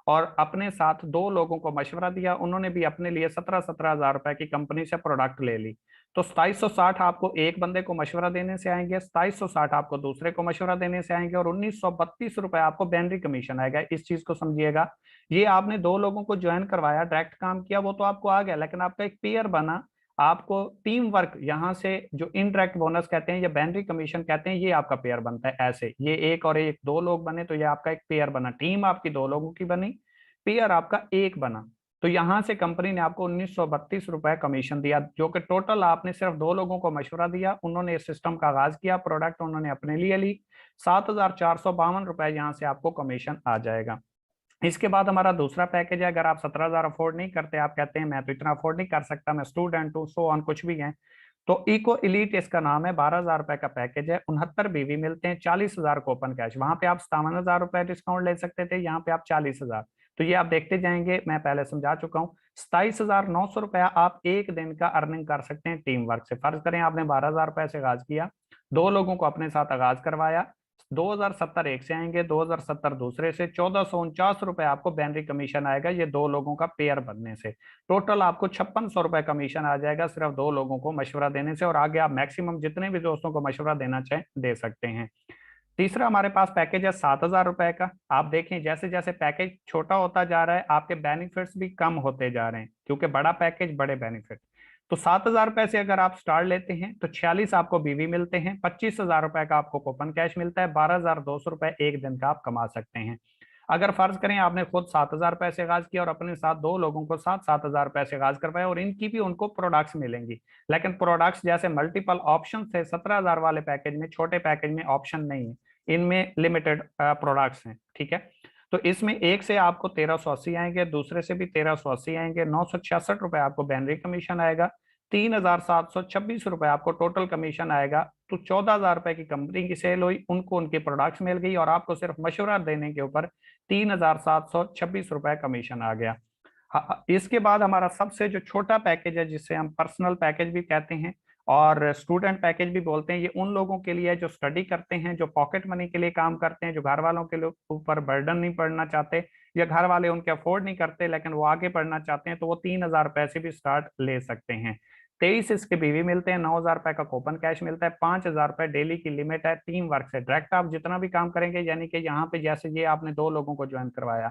और अपने साथ दो लोगों को मशवरा दिया, उन्होंने भी अपने लिए 17,000 रुपए की कंपनी से प्रोडक्ट ले ली, तो 2760 आपको एक बंदे को मशवरा देने से आएंगे, 2760 आपको दूसरे को मशवरा देने से आएंगे और 1932 रुपए आपको बैनरी कमीशन आएगा। इस चीज को समझिएगा। ये आपने दो लोगों को ज्वाइन करवाया, डायरेक्ट काम किया, वो तो आपको आ गया, लेकिन आपका एक पेयर बना, आपको टीम वर्क, यहाँ से जो इनडायरेक्ट बोनस कहते हैं या बैनरी कमीशन कहते हैं, ये आपका पेयर बनता है। ऐसे ये एक और एक दो लोग बने तो ये आपका एक पेयर बना, टीम आपकी दो लोगों की बनी, पेयर आपका एक बना। तो यहाँ से कंपनी ने आपको 1932 रुपए कमीशन दिया, जो कि टोटल आपने सिर्फ दो लोगों को मशवरा दिया, उन्होंने इस सिस्टम का आगाज किया, प्रोडक्ट उन्होंने अपने लिए ली, 7,452 रुपए यहाँ से आपको कमीशन आ जाएगा। इसके बाद हमारा दूसरा पैकेज है। अगर आप 17,000 अफोर्ड नहीं करते, आप कहते हैं मैं तो इतना अफोर्ड नहीं कर सकता, मैं स्टूडेंट हूँ, सो ऑन कुछ भी है, तो इको इलीट इसका नाम है। 12,000 रुपए का पैकेज है, 69 बीवी मिलते हैं, 40,000 को ओपन कैश। वहां पे आप 57,000 रुपए डिस्काउंट ले सकते थे, यहाँ पे आप 40,000। तो ये आप देखते जाएंगे, मैं पहले समझा चुका हूँ। 27,900 रुपया आप एक दिन का अर्निंग कर सकते हैं टीम वर्क से। फर्ज करें आपने 12,000 रुपए से आगाज किया, दो लोगों को अपने साथ आगाज करवाया, 2070 एक से आएंगे, 2070 दूसरे से, 1449 रुपए आपको बैनरी कमीशन आएगा, ये दो लोगों का पेयर बनने से। टोटल आपको 5600 रुपए कमीशन आ जाएगा सिर्फ दो लोगों को मशवरा देने से, और आगे आप मैक्सिमम जितने भी दोस्तों को मशवरा देना चाहें दे सकते हैं। तीसरा हमारे पास पैकेज है 7,000 रुपए का। आप देखें जैसे जैसे पैकेज छोटा होता जा रहा है, आपके बेनिफिट्स भी कम होते जा रहे हैं, क्योंकि बड़ा पैकेज बड़े बेनिफिट। तो 7,000 रुपए से अगर आप स्टार्ट लेते हैं तो 46 आपको बीवी मिलते हैं, 25,000 रुपए का आपको कूपन कैश मिलता है, 12,200 रुपए एक दिन का आप कमा सकते हैं। अगर फर्ज करें आपने खुद 7,000 रुपए से आगाज किया और अपने साथ दो लोगों को 7,000 रुपए से आगाज करवाया, और इनकी भी उनको प्रोडक्ट्स मिलेंगी, लेकिन प्रोडक्ट्स जैसे मल्टीपल ऑप्शन थे 17,000 वाले पैकेज में, छोटे पैकेज में ऑप्शन नहीं है, इनमें लिमिटेड प्रोडक्ट्स हैं, ठीक है। तो इसमें एक से आपको 1,380 आएंगे, दूसरे से भी 1,380 आएंगे, 966 रुपए आपको बैनरी कमीशन आएगा, 3,726 रुपए आपको टोटल कमीशन आएगा। तो 14,000 रुपए की कंपनी की सेल हुई, उनको उनकी प्रोडक्ट्स मिल गई, और आपको सिर्फ मशवरा देने के ऊपर 3,726 रुपए कमीशन आ गया। इसके बाद हमारा सबसे जो छोटा पैकेज है, जिसे हम पर्सनल पैकेज भी कहते हैं और स्टूडेंट पैकेज भी बोलते हैं, ये उन लोगों के लिए जो स्टडी करते हैं, जो पॉकेट मनी के लिए काम करते हैं, जो घर वालों के ऊपर बर्डन नहीं पड़ना चाहते, या घर वाले उनके अफोर्ड नहीं करते लेकिन वो आगे पढ़ना चाहते हैं, तो वो 3,000 रुपए से भी स्टार्ट ले सकते हैं। 23 इसके बीवी मिलते हैं, 9,000 रुपए का कूपन कैश मिलता है, 5,000 रुपए डेली की लिमिट है। टीम वर्क से डायरेक्ट आप जितना भी काम करेंगे, यानी कि यहाँ पे जैसे ये आपने दो लोगों को ज्वाइन करवाया,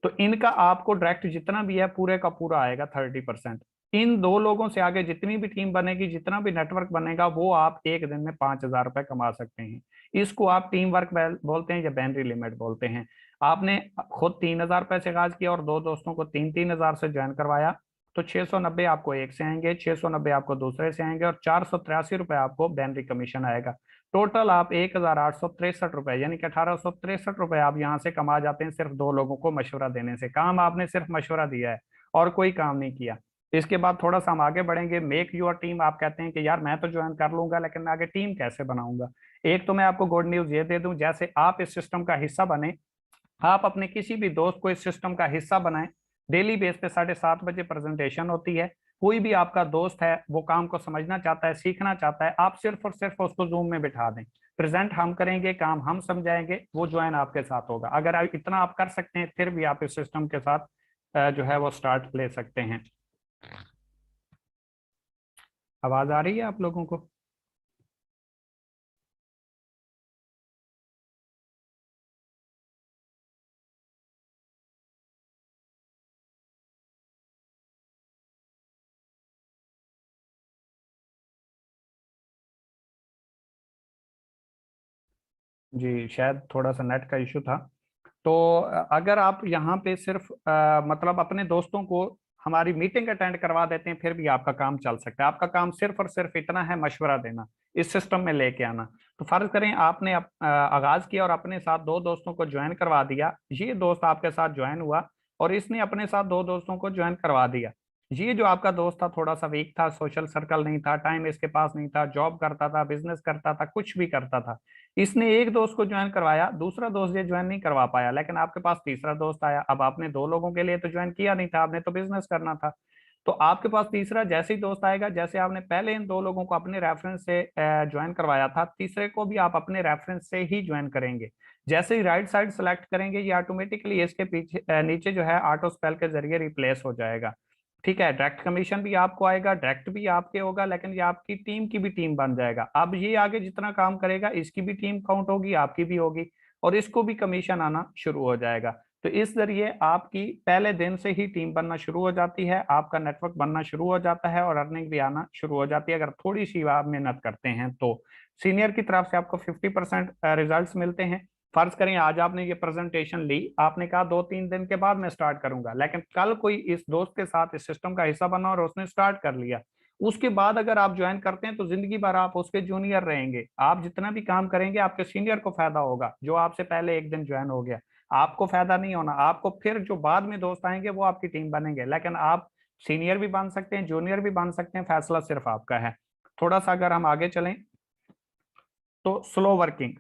तो इनका आपको डायरेक्ट जितना भी है पूरे का पूरा आएगा 30%। इन दो लोगों से आगे जितनी भी टीम बनेगी, जितना भी नेटवर्क बनेगा, वो आप एक दिन में 5,000 रुपए कमा सकते हैं। इसको आप टीम वर्क बोलते हैं या बैनरी लिमिट बोलते हैं। आपने खुद 3,000 रुपए से आगाज किया और दो दोस्तों को 3-3 हजार से ज्वाइन करवाया, तो 690 आपको एक से आएंगे, 690 आपको दूसरे से आएंगे, और 483 रुपए आपको बैनरी कमीशन आएगा। टोटल आप 1,863 रुपए यानी कि 1,863 रुपए आप यहाँ से कमा जाते हैं सिर्फ दो लोगों को मशवरा देने से। काम आपने सिर्फ मशवरा दिया है और कोई काम नहीं किया। इसके बाद थोड़ा सा हम आगे बढ़ेंगे। मेक योर टीम, आप कहते हैं कि यार मैं तो ज्वाइन कर लूंगा लेकिन मैं आगे टीम कैसे बनाऊंगा। एक तो मैं आपको गुड न्यूज ये दे दूं, जैसे आप इस सिस्टम का हिस्सा बने, आप अपने किसी भी दोस्त को इस सिस्टम का हिस्सा बनाएं। डेली बेस पे 7:30 बजे प्रेजेंटेशन होती है। कोई भी आपका दोस्त है, वो काम को समझना चाहता है, सीखना चाहता है, आप सिर्फ और सिर्फ उसको जूम में बिठा दें, प्रेजेंट हम करेंगे, काम हम समझाएंगे, वो ज्वाइन आपके साथ होगा। अगर आप इतना आप कर सकते हैं, फिर भी आप इस सिस्टम के साथ जो है वो स्टार्ट ले सकते हैं। आवाज आ रही है आप लोगों को? जी, शायद थोड़ा सा नेट का इशू था। तो अगर आप यहाँ पे सिर्फ मतलब अपने दोस्तों को हमारी मीटिंग अटेंड करवा देते हैं, फिर भी आपका काम चल सकता है। आपका काम सिर्फ और सिर्फ इतना है, मशवरा देना, इस सिस्टम में लेके आना। तो फर्ज करें आपने आगाज किया और अपने साथ दो दोस्तों को ज्वाइन करवा दिया, ये दोस्त आपके साथ ज्वाइन हुआ और इसने अपने साथ दो दोस्तों को ज्वाइन करवा दिया। ये जो आपका दोस्त था थोड़ा सा वीक था, सोशल सर्कल नहीं था, टाइम इसके पास नहीं था, जॉब करता था, बिजनेस करता था, कुछ भी करता था। इसने एक दोस्त को ज्वाइन करवाया, दूसरा दोस्त ये ज्वाइन नहीं करवा पाया, लेकिन आपके पास तीसरा दोस्त आया। अब आपने दो लोगों के लिए तो ज्वाइन किया नहीं था, आपने तो बिजनेस करना था। तो आपके पास तीसरा जैसे ही दोस्त आएगा, जैसे आपने पहले इन दो लोगों को अपने रेफरेंस से ज्वाइन करवाया था, तीसरे को भी आप अपने रेफरेंस से ही ज्वाइन करेंगे। जैसे ही राइट साइड सेलेक्ट करेंगे, ये ऑटोमेटिकली इसके पीछे नीचे जो है ऑटो स्पेल के जरिए रिप्लेस हो जाएगा। ठीक है, डायरेक्ट कमीशन भी आपको आएगा, डायरेक्ट भी आपके होगा, लेकिन ये आपकी टीम की भी टीम बन जाएगा। अब ये आगे जितना काम करेगा इसकी भी टीम काउंट होगी, आपकी भी होगी, और इसको भी कमीशन आना शुरू हो जाएगा। तो इस जरिए आपकी पहले दिन से ही टीम बनना शुरू हो जाती है, आपका नेटवर्क बनना शुरू हो जाता है और अर्निंग भी आना शुरू हो जाती है, अगर थोड़ी सी आप मेहनत करते हैं तो। सीनियर की तरफ से आपको 50% रिजल्ट्स मिलते हैं। फर्ज करें आज आपने ये प्रेजेंटेशन ली, आपने कहा 2-3 दिन के बाद मैं स्टार्ट करूंगा, लेकिन कल कोई इस दोस्त के साथ इस सिस्टम का हिस्सा बना और उसने स्टार्ट कर लिया, उसके बाद अगर आप ज्वाइन करते हैं तो जिंदगी भर आप उसके जूनियर रहेंगे। आप जितना भी काम करेंगे आपके सीनियर को फायदा होगा, जो आपसे पहले एक दिन ज्वाइन हो गया। आपको फायदा नहीं होना, आपको फिर जो बाद में दोस्त आएंगे वो आपकी टीम बनेंगे, लेकिन आप सीनियर भी बन सकते हैं, जूनियर भी बन सकते हैं, फैसला सिर्फ आपका है। थोड़ा सा अगर हम आगे चलें तो स्लो वर्किंग,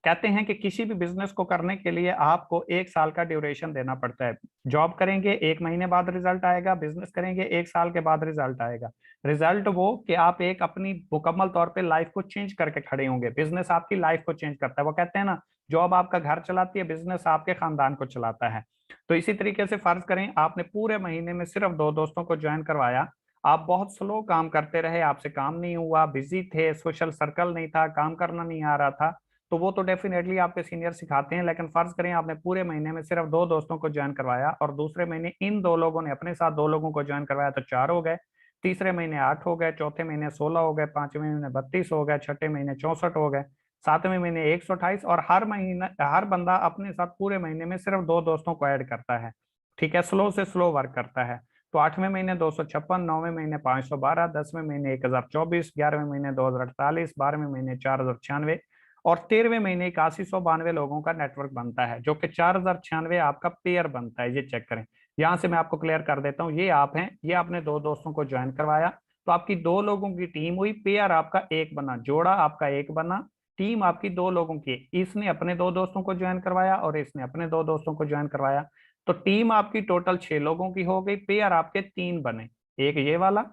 कहते हैं कि किसी भी बिजनेस को करने के लिए आपको 1 साल का ड्यूरेशन देना पड़ता है। जॉब करेंगे 1 महीने बाद रिजल्ट आएगा, बिजनेस करेंगे 1 साल के बाद रिजल्ट आएगा। रिजल्ट वो कि आप एक अपनी मुकम्मल तौर पे लाइफ को चेंज करके खड़े होंगे। बिजनेस आपकी लाइफ को चेंज करता है, वो कहते हैं ना, जॉब आपका घर चलाती है, बिजनेस आपके खानदान को चलाता है। तो इसी तरीके से फर्ज करें आपने पूरे महीने में सिर्फ दो दोस्तों को ज्वाइन करवाया, आप बहुत स्लो काम करते रहे, आपसे काम नहीं हुआ, बिजी थे, सोशल सर्कल नहीं था, काम करना नहीं आ रहा था, तो वो तो डेफिनेटली आपके सीनियर सिखाते हैं। लेकिन फर्ज करें आपने पूरे महीने में सिर्फ दो दोस्तों को ज्वाइन करवाया और दूसरे महीने इन दो लोगों ने अपने साथ दो लोगों को ज्वाइन करवाया, तो 4 हो गए, तीसरे महीने 8 हो गए, चौथे महीने 16 हो गए, पांचवें महीने 32 हो गए, छठे महीने 64 हो गए, सातवें महीने 128, और हर महीना हर बंदा अपने साथ पूरे महीने में सिर्फ दो दोस्तों को ऐड करता है। ठीक है, स्लो से स्लो वर्क करता है। तो 8वें महीने 256, 9वें महीने 512, 10वें महीने 1024, 11वें महीने 2048, 12वें महीने 4096 और 13वें महीने 8192 लोगों का नेटवर्क बनता है, जो कि 4096 आपका पेयर बनता है। ये चेक करें, यहां से मैं आपको क्लियर कर देता हूँ। ये आप हैं, ये आपने दो दोस्तों को ज्वाइन करवाया, तो आपकी दो लोगों की टीम हुई, पेयर आपका एक बना, जोड़ा आपका एक बना, टीम आपकी दो लोगों की। इसने अपने दो दोस्तों को ज्वाइन करवाया और इसने अपने दो दोस्तों को ज्वाइन करवाया, तो टीम आपकी टोटल 6 लोगों की हो गई, पेयर आपके 3 बने, एक ये वाला,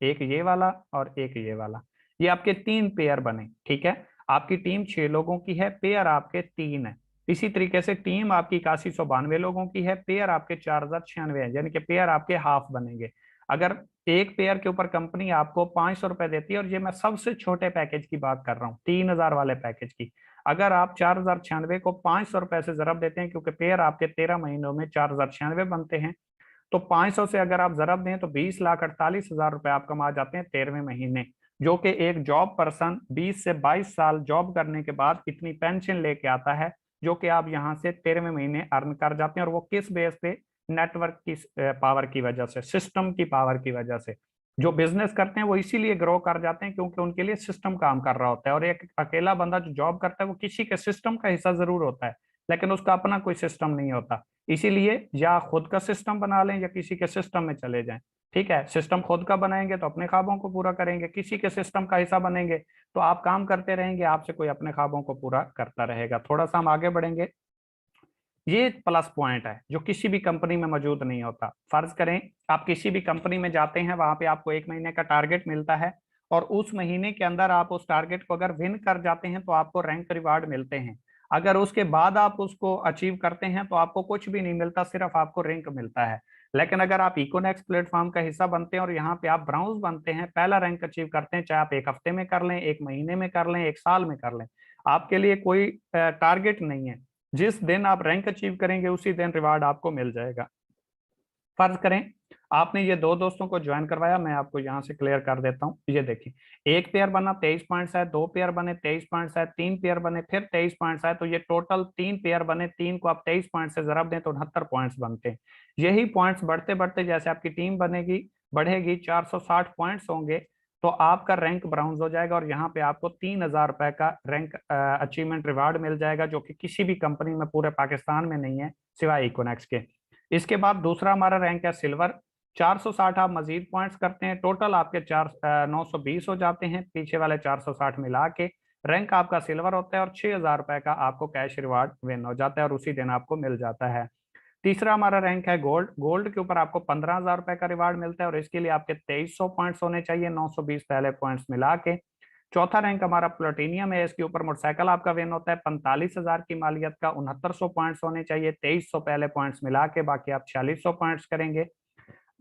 एक ये वाला और एक ये वाला, ये आपके 3 पेयर बने। ठीक है, आपकी टीम 6 लोगों की है, पेयर आपके 3 है। इसी तरीके से टीम आपकी 8192 लोगों की है, पेयर आपके 4096 है, यानी कि पेयर आपके हाफ बनेंगे। अगर एक पेयर के ऊपर कंपनी आपको 500 रुपए देती है, और ये मैं सबसे छोटे पैकेज की बात कर रहा हूँ, 3000 वाले पैकेज की, अगर आप 4096 को 500 रुपए से जरब देते हैं, क्योंकि पेयर आपके 13 महीनों में 4096 बनते हैं, तो 500 से अगर आप जरब दें तो 20,48,000 रुपए आप कमा जाते हैं 13वें महीने, जो कि एक जॉब पर्सन 20 से 22 साल जॉब करने के बाद इतनी पेंशन लेके आता है, जो कि आप यहाँ से 13वें महीने अर्न कर जाते हैं। और वो किस बेस पे? नेटवर्क की पावर की वजह से, सिस्टम की पावर की वजह से। जो बिजनेस करते हैं वो इसीलिए ग्रो कर जाते हैं क्योंकि उनके लिए सिस्टम काम कर रहा होता है, और एक अकेला बंदा जो जॉब करता है वो किसी के सिस्टम का हिस्सा जरूर होता है, लेकिन उसका अपना कोई सिस्टम नहीं होता। इसीलिए या खुद का सिस्टम बना लें या किसी के सिस्टम में चले जाएं। ठीक है, सिस्टम खुद का बनाएंगे तो अपने ख्वाबों को पूरा करेंगे, किसी के सिस्टम का हिस्सा बनेंगे तो आप काम करते रहेंगे, आपसे कोई अपने ख्वाबों को पूरा करता रहेगा। थोड़ा सा हम आगे बढ़ेंगे। ये प्लस पॉइंट है जो किसी भी कंपनी में मौजूद नहीं होता। फर्ज करें आप किसी भी कंपनी में जाते हैं, वहां पे आपको 1 महीने का टारगेट मिलता है, और उस महीने के अंदर आप उस टारगेट को अगर विन कर जाते हैं तो आपको रैंक रिवार्ड मिलते हैं। अगर उसके बाद आप उसको अचीव करते हैं तो आपको कुछ भी नहीं मिलता, सिर्फ आपको रैंक मिलता है। लेकिन अगर आप इकोनेक्स प्लेटफॉर्म का हिस्सा बनते हैं और यहाँ पे आप ब्राउज बनते हैं, पहला रैंक अचीव करते हैं, चाहे आप 1 हफ्ते में कर लें, 1 महीने में कर लें, 1 साल में कर लें, आपके लिए कोई टारगेट नहीं है। जिस दिन आप रैंक अचीव करेंगे उसी दिन रिवार्ड आपको मिल जाएगा। फर्ज करें आपने ये दो दोस्तों को ज्वाइन करवाया, मैं आपको यहाँ से क्लियर कर देता हूँ। ये देखिए, एक पेयर बना 23 पॉइंट्स है, दो पेयर बने 23 पॉइंट्स है, तीन पेयर बने फिर 23 पॉइंट्स है, तो ये टोटल 3 पेयर बने, 3 को आप 23 पॉइंट से जरब दें तो 69 पॉइंट्स बनते हैं। यही पॉइंट्स बढ़ते बढ़ते जैसे आपकी टीम बनेगी, बढ़ेगी, 460 पॉइंट्स होंगे, तो आपका रैंक ब्राउन्स हो जाएगा और यहाँ पे आपको 3,000 रुपए का रैंक अचीवमेंट रिवार्ड मिल जाएगा, जो कि किसी भी कंपनी में पूरे पाकिस्तान में नहीं है सिवाय इकोनेक्स के। इसके बाद दूसरा हमारा रैंक है सिल्वर। 460 आप मजीद पॉइंट्स करते हैं, टोटल आपके 920 हो जाते हैं, पीछे वाले 460 मिला के रैंक आपका सिल्वर होता है, और 6,000 रुपए का आपको कैश रिवार्ड विन हो जाता है और उसी दिन आपको मिल जाता है। तीसरा हमारा रैंक है गोल्ड। गोल्ड के ऊपर आपको 15,000 रुपए का रिवार्ड मिलता है और इसके लिए आपके 2300 पॉइंट्स होने चाहिए, 920 पहले पॉइंट्स मिला के। चौथा रैंक हमारा प्लेटिनियम है, इसके ऊपर मोटरसाइकिल आपका विन होता है 45,000 की मालियत का, 6900 पॉइंट्स होने चाहिए, 2300 पहले पॉइंट्स मिला के, बाकी आप 4600 पॉइंट्स करेंगे।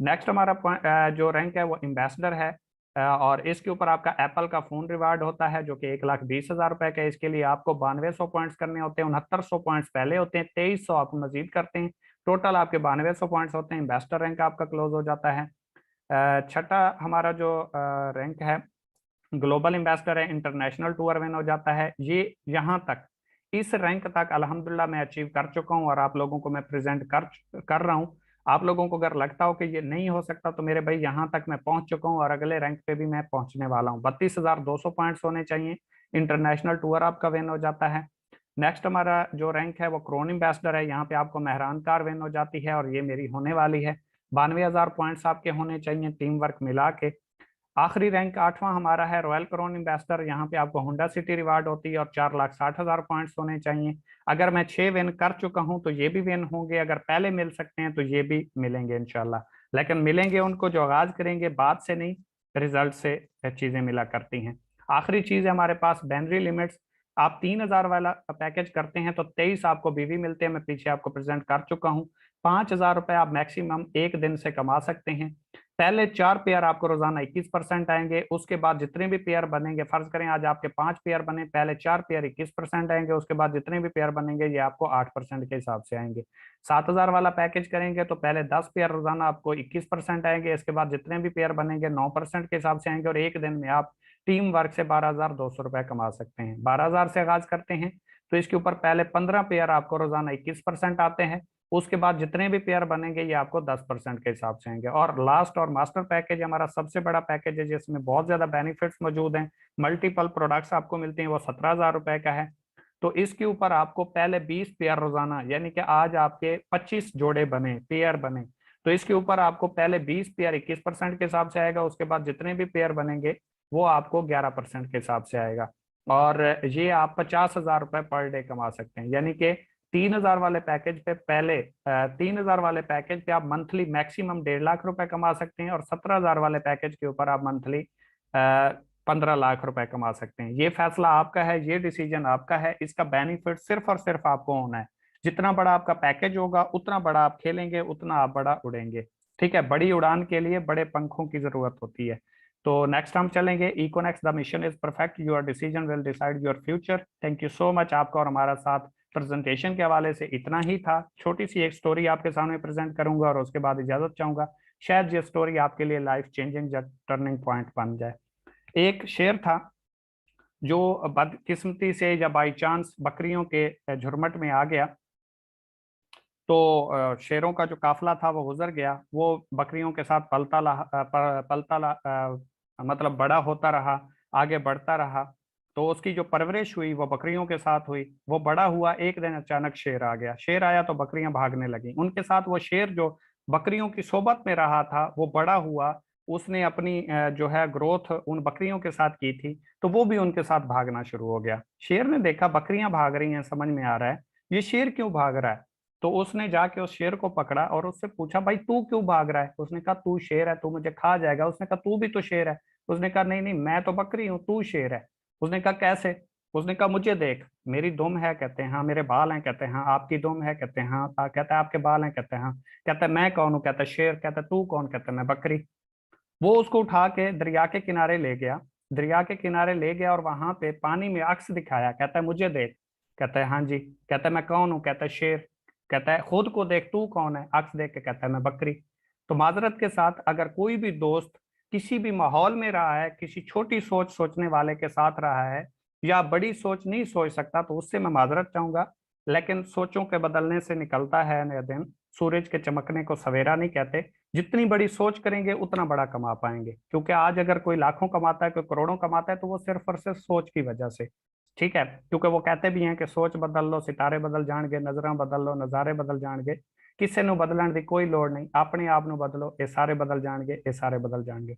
नेक्स्ट हमारा जो रैंक है वो एम्बेसडर है, और इसके ऊपर आपका एप्पल का फोन रिवार्ड होता है जो कि 1,20,000 रुपए का। इसके लिए आपको 9200 पॉइंट्स करने होते हैं, 6900 पॉइंट्स पहले होते हैं, 2300 आप मजीद करते हैं, टोटल आपके 9200 पॉइंट्स होते हैं, एम्बेसडर रैंक आपका क्लोज हो जाता है। छठा हमारा जो रैंक है ग्लोबल एम्बेसडर है, इंटरनेशनल टूर विन हो जाता है। ये यहाँ तक इस रैंक तक अल्हम्दुलिल्लाह मैं अचीव कर चुका हूँ और आप लोगों को मैं प्रेजेंट कर रहा हूँ। आप लोगों को अगर लगता हो कि ये नहीं हो सकता तो मेरे भाई यहाँ तक मैं पहुंच चुका हूँ और अगले रैंक पे भी मैं पहुंचने वाला हूँ। 32,200 पॉइंट्स होने चाहिए, इंटरनेशनल टूर आपका विन हो जाता है। नेक्स्ट हमारा जो रैंक है वो क्रोन एम्बेसडर है, यहाँ पे आपको मेहरान कार विन हो जाती है और ये मेरी होने वाली है। 92,000 पॉइंट्स आपके होने चाहिए टीम वर्क मिला के। आखिरी रैंक आठवां हमारा है रॉयल क्राउन एम्बेसडर। यहाँ पे आपको होंडा सिटी रिवार्ड होती है और 4,60,000 पॉइंट्स होने चाहिए। अगर मैं 6 विन कर चुका हूँ तो ये भी विन होंगे, अगर पहले मिल सकते हैं तो ये भी मिलेंगे इंशाल्लाह, लेकिन मिलेंगे उनको जो आगाज करेंगे, बाद से नहीं, रिजल्ट से चीजें मिला करती हैं। आखिरी चीज है हमारे पास बैनरी लिमिट्स। आप 3,000 वाला पैकेज करते हैं तो 23 आपको बीवी मिलते हैं, मैं पीछे आपको प्रेजेंट कर चुका हूँ। 5,000 रुपए आप मैक्सिमम एक दिन से कमा सकते हैं। पहले 4 पेयर आपको रोजाना 21% आएंगे, उसके बाद जितने भी पेयर बनेंगे, फर्ज करें आज आपके 5 पेयर बने, पहले 4 पेयर 21% आएंगे, उसके बाद जितने भी पेयर बनेंगे ये आपको 8% के हिसाब से आएंगे। 7,000 वाला पैकेज करेंगे तो पहले 10 पेयर रोजाना आपको 21% आएंगे, इसके बाद जितने भी पेयर बनेंगे 9% के हिसाब से आएंगे, और एक दिन में आप टीम वर्क से 12,200 रुपए कमा सकते हैं। 12,000 से आगाज करते हैं तो इसके ऊपर पहले 15 पेयर आपको रोजाना 21% आते हैं, उसके बाद जितने भी पेयर बनेंगे ये आपको 10% के हिसाब से आएंगे। और लास्ट और मास्टर पैकेज हमारा सबसे बड़ा पैकेज है जिसमें बहुत ज्यादा बेनिफिट्स मौजूद हैं, मल्टीपल प्रोडक्ट्स आपको मिलते हैं, वो 17,000 रुपए का है। तो इसके ऊपर आपको पहले 20 पेयर रोजाना, यानी कि आज आपके 25 जोड़े बने, पेयर बने, तो इसके ऊपर आपको पहले 20 पेयर 21% के हिसाब से आएगा, उसके बाद जितने भी पेयर बनेंगे वो आपको 11% के हिसाब से आएगा। और ये आप 50,000 रुपए पर डे कमा सकते हैं, यानी कि 3,000 वाले पैकेज पे पहले 3,000 वाले पैकेज पे आप मंथली मैक्सिमम 1.5 लाख रुपए कमा सकते हैं, और 17,000 वाले पैकेज के ऊपर आप मंथली 15 लाख रुपए कमा सकते हैं। ये फैसला आपका है, ये डिसीजन आपका है, इसका बेनिफिट सिर्फ और सिर्फ आपको होना है। जितना बड़ा आपका पैकेज होगा उतना बड़ा आप खेलेंगे, उतना आप बड़ा उड़ेंगे। ठीक है, बड़ी उड़ान के लिए बड़े पंखों की जरूरत होती है। तो नेक्स्ट हम चलेंगे Econex the mission is perfect, your decision will decide your future. Thank you so much. आपका और हमारा साथ प्रेजेंटेशन के हवाले से इतना ही था। छोटी सी एक स्टोरी आपके सामने प्रेजेंट करूंगा और उसके बाद इजाजत चाहूंगा। शायद ये स्टोरी आपके लिए लाइफ चेंजिंग टर्निंग पॉइंट बन जाए। एक शेर था जो बदकिस्मती से या बाई चांस बकरियों के झुरमट में आ गया। तो शेरों का जो काफिला था वो गुजर गया, वो बकरियों के साथ मतलब बड़ा होता रहा, आगे बढ़ता रहा। तो उसकी जो परवरिश हुई वो बकरियों के साथ हुई, वो बड़ा हुआ। एक दिन अचानक शेर आ गया, शेर आया तो बकरियां भागने लगी उनके साथ। वो शेर जो बकरियों की सोबत में रहा था वो बड़ा हुआ, उसने अपनी जो है ग्रोथ उन बकरियों के साथ की थी, तो वो भी उनके साथ भागना शुरू हो गया। शेर ने देखा बकरियां भाग रही हैं, समझ में आ रहा है ये शेर क्यों भाग रहा है। तो उसने जाके उस शेर को पकड़ा और उससे पूछा भाई तू क्यों भाग रहा है। उसने कहा तू शेर है, तू मुझे खा जाएगा। उसने कहा तू भी तो शेर है। उसने कहा नहीं नहीं, मैं तो बकरी हूँ, तू शेर है। उसने कहा कैसे। उसने कहा मुझे देख, मेरी दुम है, कहते हैं हाँ, मेरे बाल हैं, कहते हैं हाँ, आपकी दुम है, कहते हैं हाँ, कहता है आपके बाल हैं, कहते हैं हाँ, कहता है मैं कौन हूँ, कहता है शेर, कहता है तू कौन, कहता है मैं बकरी। वो उसको उठा के दरिया के किनारे ले गया, दरिया के किनारे ले गया और वहां पे पानी में अक्स दिखाया, कहता है मुझे देख, कहता है हाँ जी, कहता है मैं कौन हूँ, कहता है शेर, कहता है खुद को देख तू कौन है, अक्स देख के कहता है मैं बकरी। तो माजरत के साथ अगर कोई भी दोस्त किसी भी माहौल में रहा है, किसी छोटी सोच सोचने वाले के साथ रहा है, या बड़ी सोच नहीं सोच सकता, तो उससे मैं माजरत चाहूंगा। लेकिन सोचों के बदलने से निकलता है नया दिन, सूरज के चमकने को सवेरा नहीं कहते। जितनी बड़ी सोच करेंगे उतना बड़ा कमा पाएंगे, क्योंकि आज अगर कोई लाखों कमाता है, कोई करोड़ों कमाता है, तो वो सिर्फ और सिर्फ सोच की वजह से। ठीक है, क्योंकि वो कहते भी हैं कि सोच बदल लो सितारे बदल जाएंगे, नजर बदल लो नज़ारे बदल जाएंगे, किसी ਨੂੰ बदलने की कोई लोड़ नहीं, अपने आप ਨੂੰ बदलो, ये सारे बदल जाएंगे, ये सारे बदल जाएंगे।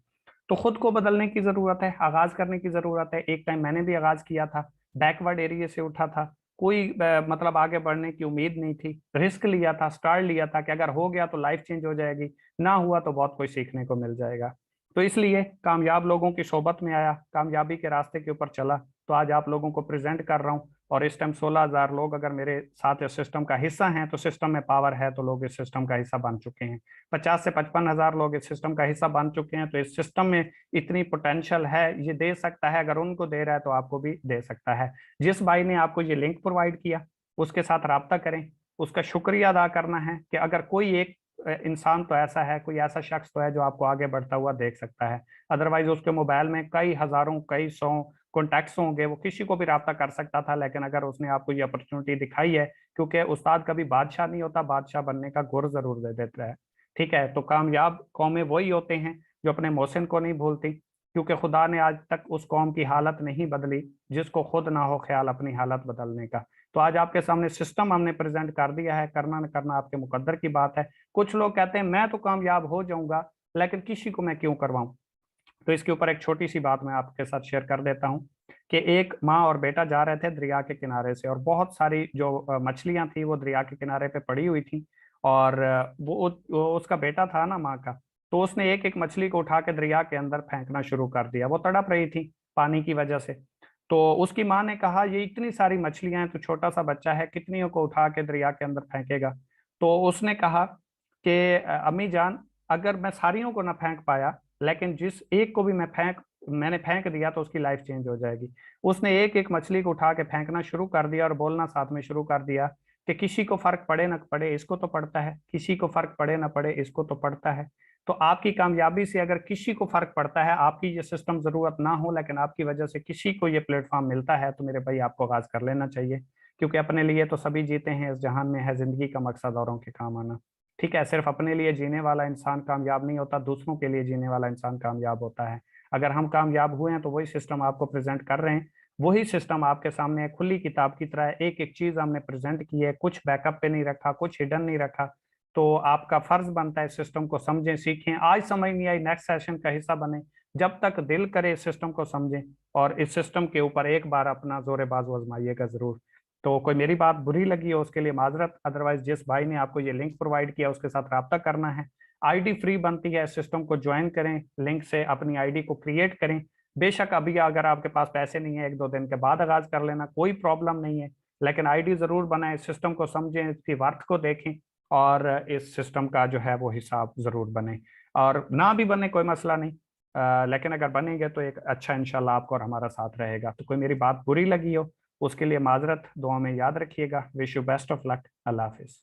तो खुद को बदलने की जरूरत है, आगाज करने की जरूरत है। एक टाइम मैंने भी आगाज किया था, बैकवर्ड एरिया से उठा था, कोई मतलब आगे बढ़ने की उम्मीद नहीं थी, रिस्क लिया था, स्टार्ट लिया था कि अगर हो गया तो लाइफ चेंज हो जाएगी, ना हुआ तो बहुत कुछ सीखने को मिल जाएगा। तो इसलिए कामयाब लोगों की सोबत में आया, कामयाबी के रास्ते के ऊपर चला, तो आज आप लोगों को प्रेजेंट कर रहा हूँ। और इस टाइम 16,000 लोग अगर मेरे साथ इस सिस्टम का हिस्सा हैं, तो सिस्टम में पावर है, तो लोग इस सिस्टम का हिस्सा बन चुके हैं। 50 से 55,000 लोग इस सिस्टम का हिस्सा बन चुके हैं। तो इस सिस्टम में इतनी पोटेंशियल है, ये दे सकता है, अगर उनको दे रहा है तो आपको भी दे सकता है। जिस भाई ने आपको ये लिंक प्रोवाइड किया, उसके साथ राब्ता करें, उसका शुक्रिया अदा करना है कि अगर कोई एक इंसान तो ऐसा है, कोई ऐसा शख्स तो है जो आपको आगे बढ़ता हुआ देख सकता है। अदरवाइज उसके मोबाइल में कई हजारों कई सौ कॉन्टैक्ट्स होंगे, वो किसी को भी राब्ता कर सकता था, लेकिन अगर उसने आपको ये अपॉर्चुनिटी दिखाई है, क्योंकि उस्ताद कभी बादशाह नहीं होता, बादशाह बनने का गुर जरूर दे देता है। ठीक है, तो कामयाब कौमें वही होते हैं जो अपने मोहसिन को नहीं भूलती, क्योंकि खुदा ने आज तक उस कौम की हालत नहीं बदली जिसको खुद ना हो ख्याल अपनी हालत बदलने का। तो आज आपके सामने सिस्टम हमने प्रेजेंट कर दिया है, करना न करना आपके मुकद्दर की बात है। कुछ लोग कहते हैं मैं तो कामयाब हो जाऊंगा, लेकिन किसी को मैं क्यों करवाऊं। तो इसके ऊपर एक छोटी सी बात मैं आपके साथ शेयर कर देता हूँ कि एक माँ और बेटा जा रहे थे दरिया के किनारे से, और बहुत सारी जो मछलियां थी वो दरिया के किनारे पे पड़ी हुई थी। और वो उसका बेटा था ना माँ का, तो उसने एक एक मछली को उठा के दरिया के अंदर फेंकना शुरू कर दिया। वो तड़प रही थी पानी की वजह से। तो उसकी माँ ने कहा ये इतनी सारी मछलियां हैं, तो छोटा सा बच्चा है, कितनियों को उठा के दरिया के अंदर फेंकेगा। तो उसने कहा कि अम्मी जान, अगर मैं सारियों को ना फेंक पाया, लेकिन जिस एक को भी मैंने फेंक दिया तो उसकी लाइफ चेंज हो जाएगी। उसने एक एक मछली को उठा के फेंकना शुरू कर दिया और बोलना साथ में शुरू कर दिया कि किसी को फर्क पड़े ना पड़े इसको तो पड़ता है, किसी को फर्क पड़े ना पड़े इसको तो पड़ता है। तो आपकी कामयाबी से अगर किसी को फर्क पड़ता है, आपकी ये सिस्टम जरूरत ना हो, लेकिन आपकी वजह से किसी को ये प्लेटफॉर्म मिलता है, तो मेरे भाई आपको आगाज कर लेना चाहिए। क्योंकि अपने लिए तो सभी जीते हैं, इस जहान में है जिंदगी का मकसद औरों के काम आना। ठीक है, सिर्फ अपने लिए जीने वाला इंसान कामयाब नहीं होता, दूसरों के लिए जीने वाला इंसान कामयाब होता है। अगर हम कामयाब हुए हैं तो वही सिस्टम आपको प्रेजेंट कर रहे हैं, वही सिस्टम आपके सामने है, खुली किताब की तरह एक एक चीज हमने प्रेजेंट की है, कुछ बैकअप पे नहीं रखा, कुछ हिडन नहीं रखा। तो आपका फर्ज बनता है सिस्टम को समझें, सीखें। आज समझ नहीं आई, नेक्स्ट सेशन का हिस्सा बने, जब तक दिल करे इस सिस्टम को समझें, और इस सिस्टम के ऊपर एक बार अपना जोरे बाजू आजमाइएगा जरूर। तो कोई मेरी बात बुरी लगी हो उसके लिए माजरत, अदरवाइज जिस भाई ने आपको ये लिंक प्रोवाइड किया उसके साथ रब्ता करना है। आईडी फ्री बनती है, सिस्टम को ज्वाइन करें, लिंक से अपनी आईडी को क्रिएट करें। बेशक अभी अगर आपके पास पैसे नहीं है, 1-2 दिन के बाद आगाज कर लेना, कोई प्रॉब्लम नहीं है, लेकिन आईडी जरूर बनाएं, सिस्टम को समझें, इसकी वर्थ को देखें, और इस सिस्टम का जो है वो हिसाब जरूर बने। और ना भी बने कोई मसला नहीं, लेकिन अगर बनेंगे तो एक अच्छा इंशाल्लाह आपको और हमारा साथ रहेगा। तो कोई मेरी बात बुरी लगी हो उसके लिए माजरत, दुआ में याद रखिएगा। Wish you best of luck. Allah Hafiz.